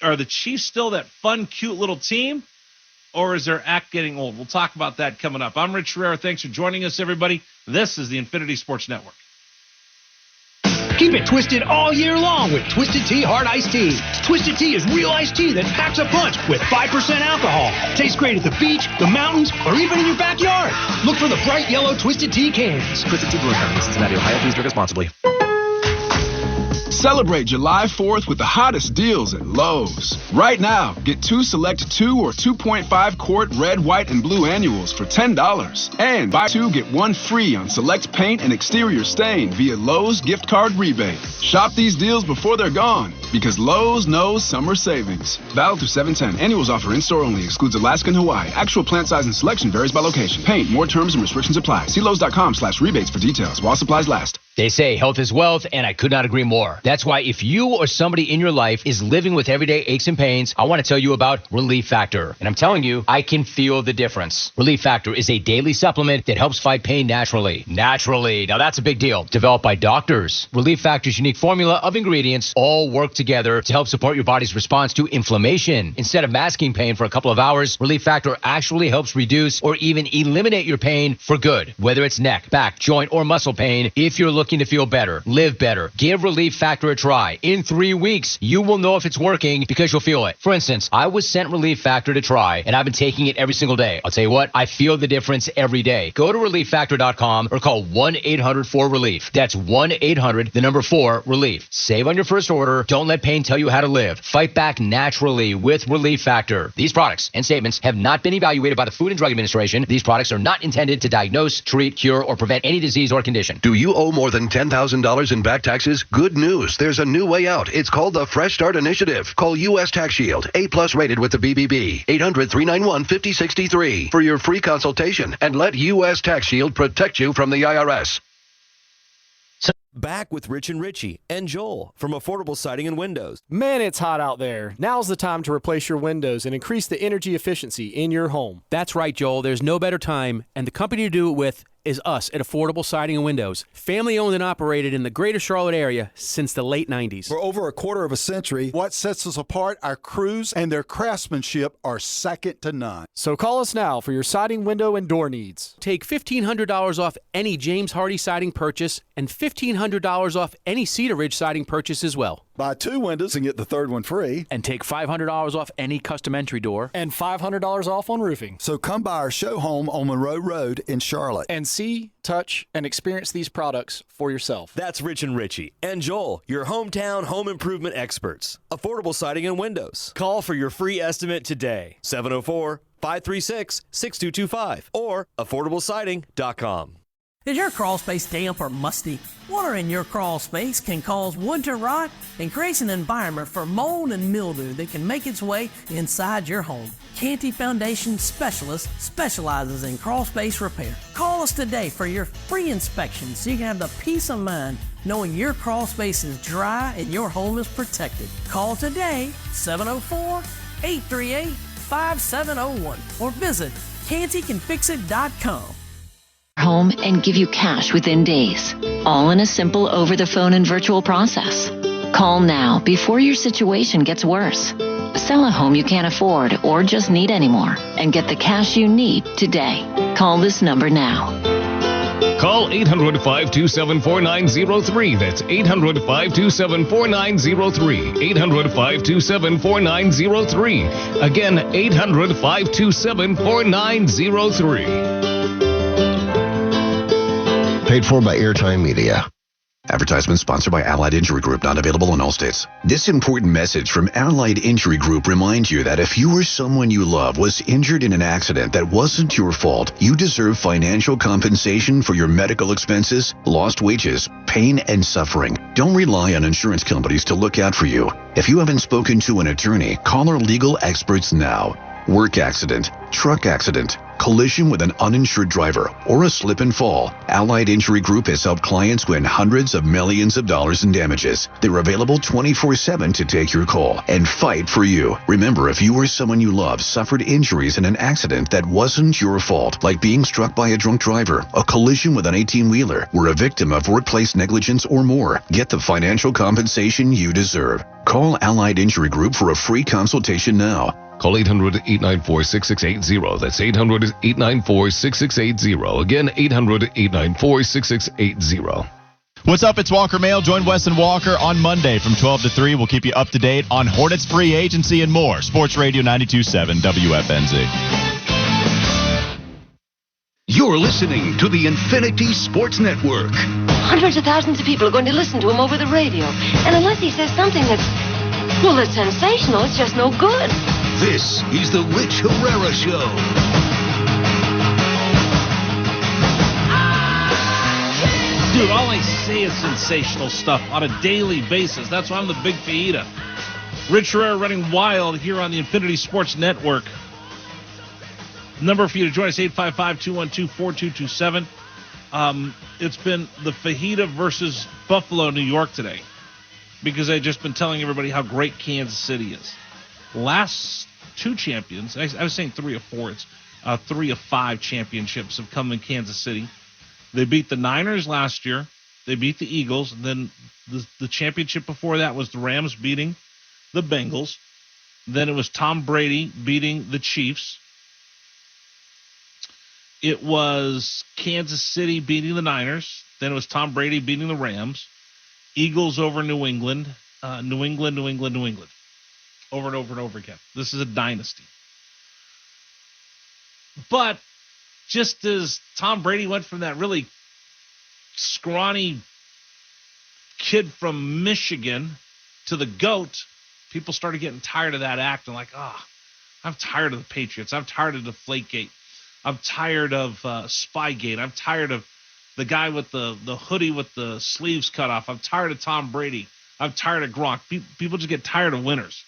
Are the Chiefs still that fun, cute little team? Or is their act getting old? We'll talk about that coming up. I'm Rich Herrera. Thanks for joining us, everybody. This is the Infinity Sports Network. Keep it twisted all year long with Twisted Tea Hard Iced Tea. Twisted Tea is real iced tea that packs a punch with 5% alcohol. Tastes great at the beach, the mountains, or even in your backyard. Look for the bright yellow Twisted Tea cans. Twisted Tea Brewing Company, Cincinnati, Ohio. Please drink responsibly. Celebrate July 4th with the hottest deals at Lowe's. Right now, get 2 select 2 or 2.5 quart red, white, and blue annuals for $10. And buy 2, get 1 free on select paint and exterior stain via Lowe's gift card rebate. Shop these deals before they're gone because Lowe's knows summer savings. Valid through 7/10. Annuals offer in-store only. Excludes Alaska and Hawaii. Actual plant size and selection varies by location. Paint. More terms and restrictions apply. See Lowe's.com/rebates for details while supplies last. They say health is wealth, and I could not agree more. That's why if you or somebody in your life is living with everyday aches and pains, I want to tell you about Relief Factor. And I'm telling you, I can feel the difference. Relief Factor is a daily supplement that helps fight pain naturally. Naturally. Now that's a big deal. Developed by doctors. Relief Factor's unique formula of ingredients all work together to help support your body's response to inflammation. Instead of masking pain for a couple of hours, Relief Factor actually helps reduce or even eliminate your pain for good. Whether it's neck, back, joint, or muscle pain, if you're looking to feel better, live better, give Relief Factor a try. In 3 weeks, you will know if it's working because you'll feel it. For instance, I was sent Relief Factor to try, and I've been taking it every single day. I'll tell you what, I feel the difference every day. Go to ReliefFactor.com or call 1-800-4RELIEF. That's 1-800-4-RELIEF. Save on your first order. Don't let pain tell you how to live. Fight back naturally with Relief Factor. These products and statements have not been evaluated by the Food and Drug Administration. These products are not intended to diagnose, treat, cure, or prevent any disease or condition. Do you owe more than $10,000 in back taxes? Good news. There's a new way out. It's called the Fresh Start Initiative. Call U.S. Tax Shield, A+ rated with the BBB. 800-391-5063 for your free consultation and let U.S. Tax Shield protect you from the IRS. Back with Rich and Richie and Joel from Affordable Siding and Windows. Man, it's hot out there. Now's the time to replace your windows and increase the energy efficiency in your home. That's right, Joel. There's no better time, and the company to do it with is us at Affordable Siding and Windows. Family owned and operated in the greater Charlotte area since the late 90s. For over a quarter of a century, what sets us apart, our crews and their craftsmanship are second to none. So call us now for your siding, window, and door needs. Take $1,500 off any James Hardy siding purchase and $1,500 off any Cedar Ridge siding purchase as well. Buy 2 windows and get the third one free. And take $500 off any custom entry door. And $500 off on roofing. So come by our show home on Monroe Road in Charlotte. And see, touch, and experience these products for yourself. That's Rich and Richie and Joel, your hometown home improvement experts. Affordable Siding and Windows. Call for your free estimate today. 704-536-6225 or affordablesiding.com. Is your crawl space damp or musty? Water in your crawl space can cause wood to rot and creates an environment for mold and mildew that can make its way inside your home. Canty Foundation Specialist specializes in crawl space repair. Call us today for your free inspection so you can have the peace of mind knowing your crawl space is dry and your home is protected. Call today, 704-838-5701 or visit cantycanfixit.com. Home and give you cash within days, all in a simple over-the-phone and virtual process. Call now before your situation gets worse. Sell a home you can't afford or just need anymore and get the cash you need today. Call this number now. Call 800-527-4903. That's 800-527-4903. 800-527-4903. Again, 800-527-4903. Paid for by Airtime Media. Advertisement sponsored by Allied Injury Group, not available in all states. This important message from Allied Injury Group reminds you that if you or someone you love was injured in an accident that wasn't your fault, you deserve financial compensation for your medical expenses, lost wages, pain, and suffering. Don't rely on insurance companies to look out for you. If you haven't spoken to an attorney, call our legal experts now. Work accident, truck accident, collision with an uninsured driver, or a slip and fall. Allied Injury Group has helped clients win hundreds of millions of dollars in damages. They're available 24/7 to take your call and fight for you. Remember, if you or someone you love suffered injuries in an accident that wasn't your fault, like being struck by a drunk driver, a collision with an 18-wheeler, were a victim of workplace negligence or more, get the financial compensation you deserve. Call Allied Injury Group for a free consultation now. Call 800-894-6680. That's 800-894-6680. Again, 800-894-6680. What's up? It's Walker Mail. Join Wes and Walker on Monday from 12 to 3. We'll keep you up to date on Hornets free agency and more. Sports Radio 92.7 WFNZ. You're listening to the Infinity Sports Network. Hundreds of thousands of people are going to listen to him over the radio. And unless he says something that's sensational, it's just no good. This is the Rich Herrera Show. Dude, all I say is sensational stuff on a daily basis. That's why I'm the big fajita. Rich Herrera running wild here on the Infinity Sports Network. Number for you to join us, 855-212-4227. It's been the fajita versus Buffalo, New York today, because I've just been telling everybody how great Kansas City is. Last two champions, I was saying 3 or 4, it's 3 of 5 championships have come in Kansas City. They beat the Niners last year. They beat the Eagles. And then the championship before that was the Rams beating the Bengals. Then it was Tom Brady beating the Chiefs. It was Kansas City beating the Niners. Then it was Tom Brady beating the Rams. Eagles over New England. New England. Over and over and over again. This is a dynasty. But just as Tom Brady went from that really scrawny kid from Michigan to the GOAT, people started getting tired of that act and like, I'm tired of the Patriots. I'm tired of Deflategate. I'm tired of Spygate. I'm tired of the guy with the hoodie with the sleeves cut off. I'm tired of Tom Brady. I'm tired of Gronk. People just get tired of winners.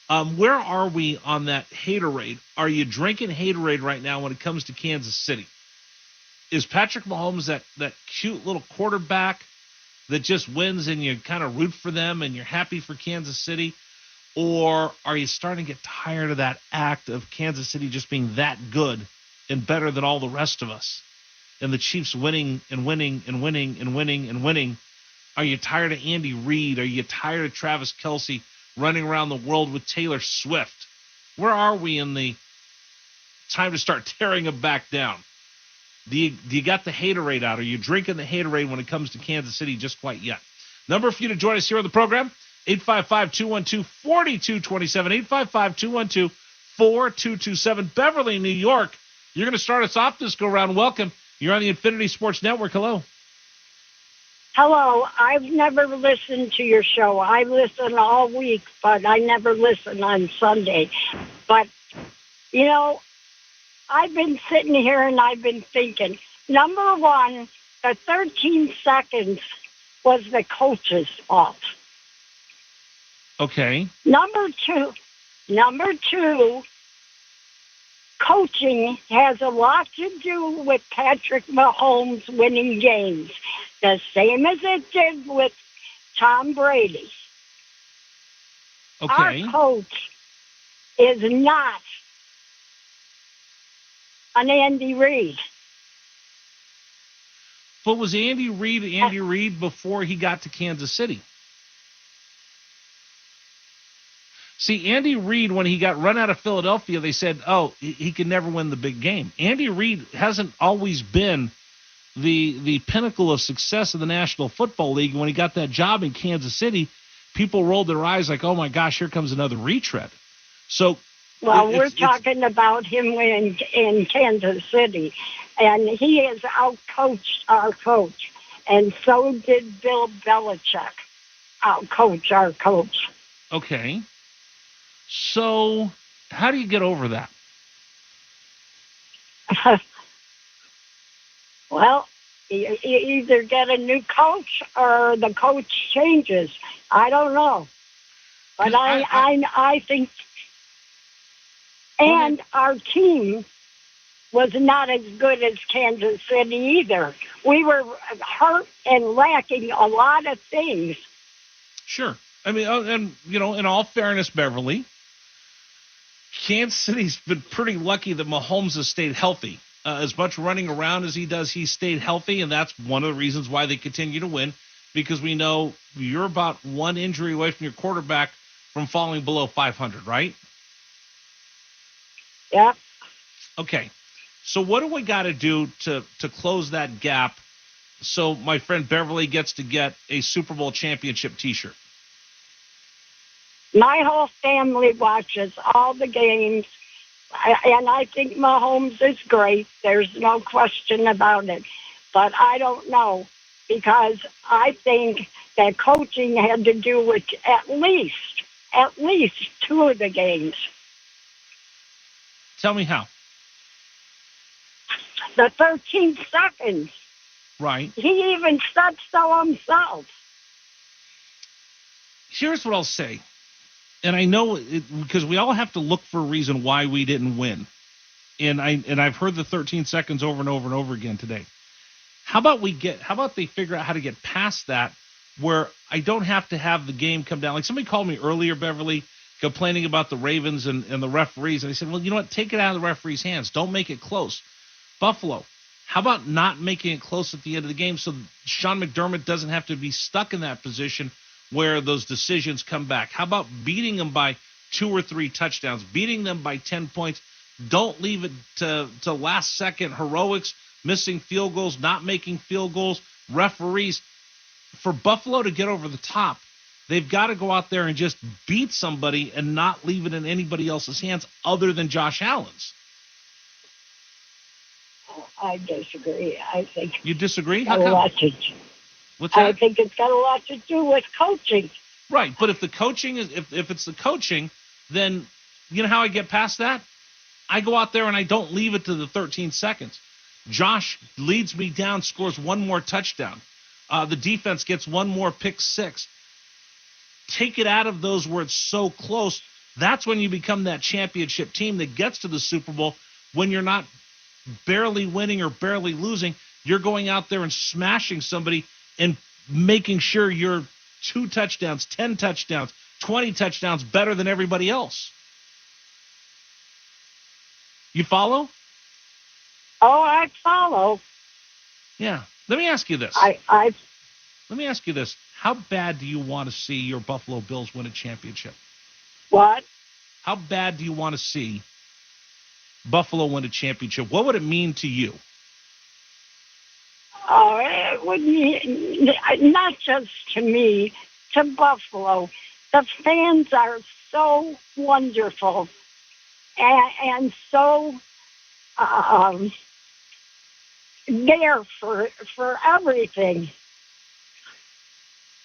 Where are we on that haterade? Are you drinking haterade right now when it comes to Kansas City? Is Patrick Mahomes that cute little quarterback that just wins and you kind of root for them and you're happy for Kansas City? Or are you starting to get tired of that act of Kansas City just being that good and better than all the rest of us? And the Chiefs winning and winning and winning and winning and winning. Are you tired of Andy Reid? Are you tired of Travis Kelce running around the world with Taylor Swift? Where are we in the time to start tearing them back down? Do you got the haterade out? Are you drinking the haterade when it comes to Kansas City just quite yet? Number for you to join us here on the program, 855-212-4227, 855-212-4227. Beverly, New York, you're going to start us off this go-round. Welcome. You're on the Infinity Sports Network. Hello. Hello. I've never listened to your show. I listen all week, but I never listen on Sunday. But, I've been sitting here and I've been thinking, number one, the 13 seconds was the coach's fault. Okay. Number two, coaching has a lot to do with Patrick Mahomes winning games, the same as it did with Tom Brady. Okay. Our coach is not an Andy Reid. But was Andy Reid before he got to Kansas City? See, Andy Reid, when he got run out of Philadelphia, they said, he can never win the big game. Andy Reid hasn't always been the pinnacle of success of the National Football League. When he got that job in Kansas City, people rolled their eyes like, oh, my gosh, here comes another retread. So, well, we're talking about him in Kansas City, and he has outcoached our coach, and so did Bill Belichick outcoach our coach. Okay. So, how do you get over that? Well, you either get a new coach or the coach changes. I don't know. But I think... And our team was not as good as Kansas City either. We were hurt and lacking a lot of things. Sure. I mean, and, in all fairness, Beverly, Kansas City's been pretty lucky that Mahomes has stayed healthy. As much running around as he does, he stayed healthy, and that's one of the reasons why they continue to win, because we know you're about one injury away from your quarterback from falling below 500, right? Yeah. Okay. So what do we got to do to close that gap so my friend Beverly gets to get a Super Bowl championship T-shirt? My whole family watches all the games, and I think Mahomes is great. There's no question about it. But I don't know, because I think that coaching had to do with at least 2 of the games. Tell me how. The 13 seconds. Right. He even said so himself. Here's what I'll say, and I know because we all have to look for a reason why we didn't win, and I've heard the 13 seconds over and over and over again today. How about they figure out how to get past that, where I don't have to have the game come down. Like somebody called me earlier, Beverly, complaining about the Ravens and the referees, and I said, well, you know what? Take it out of the referees' hands. Don't make it close. Buffalo, how about not making it close at the end of the game so Sean McDermott doesn't have to be stuck in that position where those decisions come back? How about beating them by 2 or 3 touchdowns, beating them by 10 points? Don't leave it to last-second heroics, missing field goals, not making field goals. Referees, for Buffalo to get over the top, they've got to go out there and just beat somebody and not leave it in anybody else's hands other than Josh Allen's. I disagree. I think you disagree. How come? What's that? I think it's got a lot to do with coaching. Right, but if the coaching is if it's the coaching, then you know how I get past that? I go out there and I don't leave it to the 13 seconds. Josh leads me down, scores 1 more touchdown. The defense gets 1 more pick six. Take it out of those where it's so close. That's when you become that championship team that gets to the Super Bowl. When you're not barely winning or barely losing, you're going out there and smashing somebody and making sure you're 2 touchdowns, 10 touchdowns, 20 touchdowns better than everybody else. You follow? Oh, I follow. Yeah. Let me ask you this. Let me ask you this. How bad do you want to see your Buffalo Bills win a championship? What? How bad do you want to see Buffalo win a championship? What would it mean to you? Oh, it would mean, not just to me, to Buffalo. The fans are so wonderful and so there for everything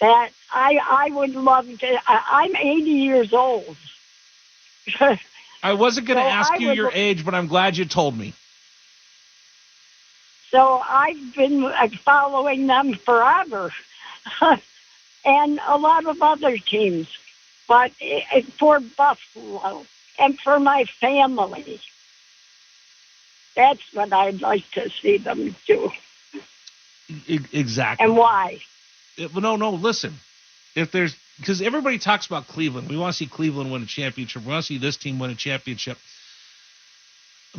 that I would love to. I'm 80 years old. I wasn't going to ask you your would, age, but I'm glad you told me. So I've been following them forever, and a lot of other teams. But for Buffalo and for my family, that's what I'd like to see them do. Exactly. And why? No, listen. Because everybody talks about Cleveland. We want to see Cleveland win a championship. We want to see this team win a championship.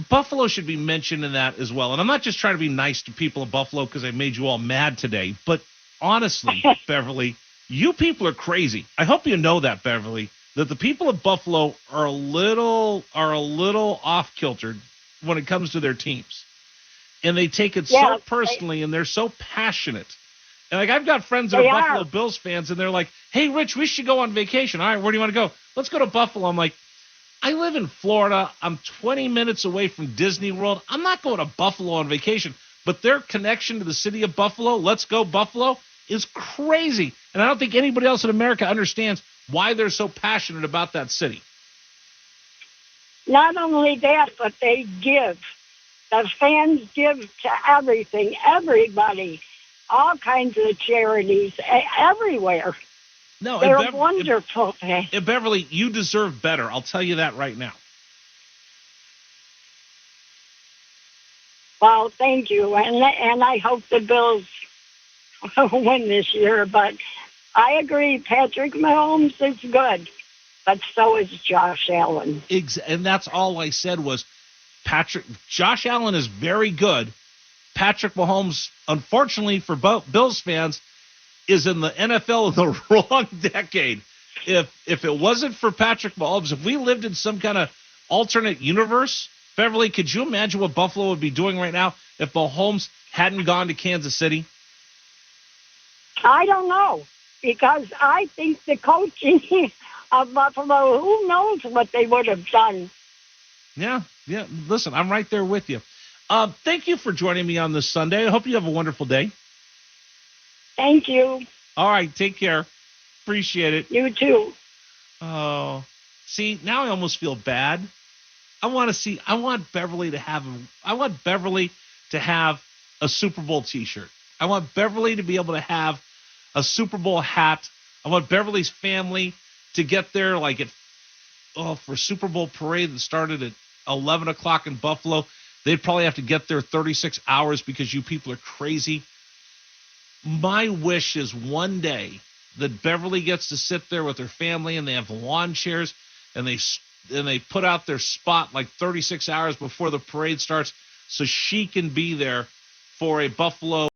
Buffalo should be mentioned in that as well. And I'm not just trying to be nice to people of Buffalo because I made you all mad today. But honestly, Beverly, you people are crazy. I hope you know that, Beverly, that the people of Buffalo are a little off kilter when it comes to their teams. And they take it so personally, and they're so passionate. And like I've got friends that are Buffalo Bills fans, and they're like, "Hey, Rich, we should go on vacation. All right, where do you want to go? Let's go to Buffalo." I'm like, I live in Florida. I'm 20 minutes away from Disney World. I'm not going to Buffalo on vacation. But their connection to the city of Buffalo, let's go Buffalo, is crazy. And I don't think anybody else in America understands why they're so passionate about that city. Not only that, but they give. The fans give to everything, everybody, all kinds of charities, everywhere. No, they're wonderful. Beverly, you deserve better. I'll tell you that right now. Well, thank you, and I hope the Bills win this year. But I agree, Patrick Mahomes is good, but so is Josh Allen. And that's all I said was Josh Allen is very good. Patrick Mahomes, unfortunately for Bills fans, is in the NFL in the wrong decade. If it wasn't for Patrick Mahomes, if we lived in some kind of alternate universe, Beverly, could you imagine what Buffalo would be doing right now if Mahomes hadn't gone to Kansas City? I don't know, because I think the coaching of Buffalo, who knows what they would have done. Yeah. Listen, I'm right there with you. Thank you for joining me on this Sunday. I hope you have a wonderful day. Thank you. All right, take care. Appreciate it. You too. Oh, see, now I almost feel bad. I want Beverly to have a Super Bowl t-shirt. I want Beverly to be able to have a Super Bowl hat. I want Beverly's family to get there for Super Bowl parade that started at 11 o'clock in Buffalo. They'd probably have to get there 36 hours because you people are crazy. My wish is one day that Beverly gets to sit there with her family and they have lawn chairs and they put out their spot like 36 hours before the parade starts so she can be there for a Buffalo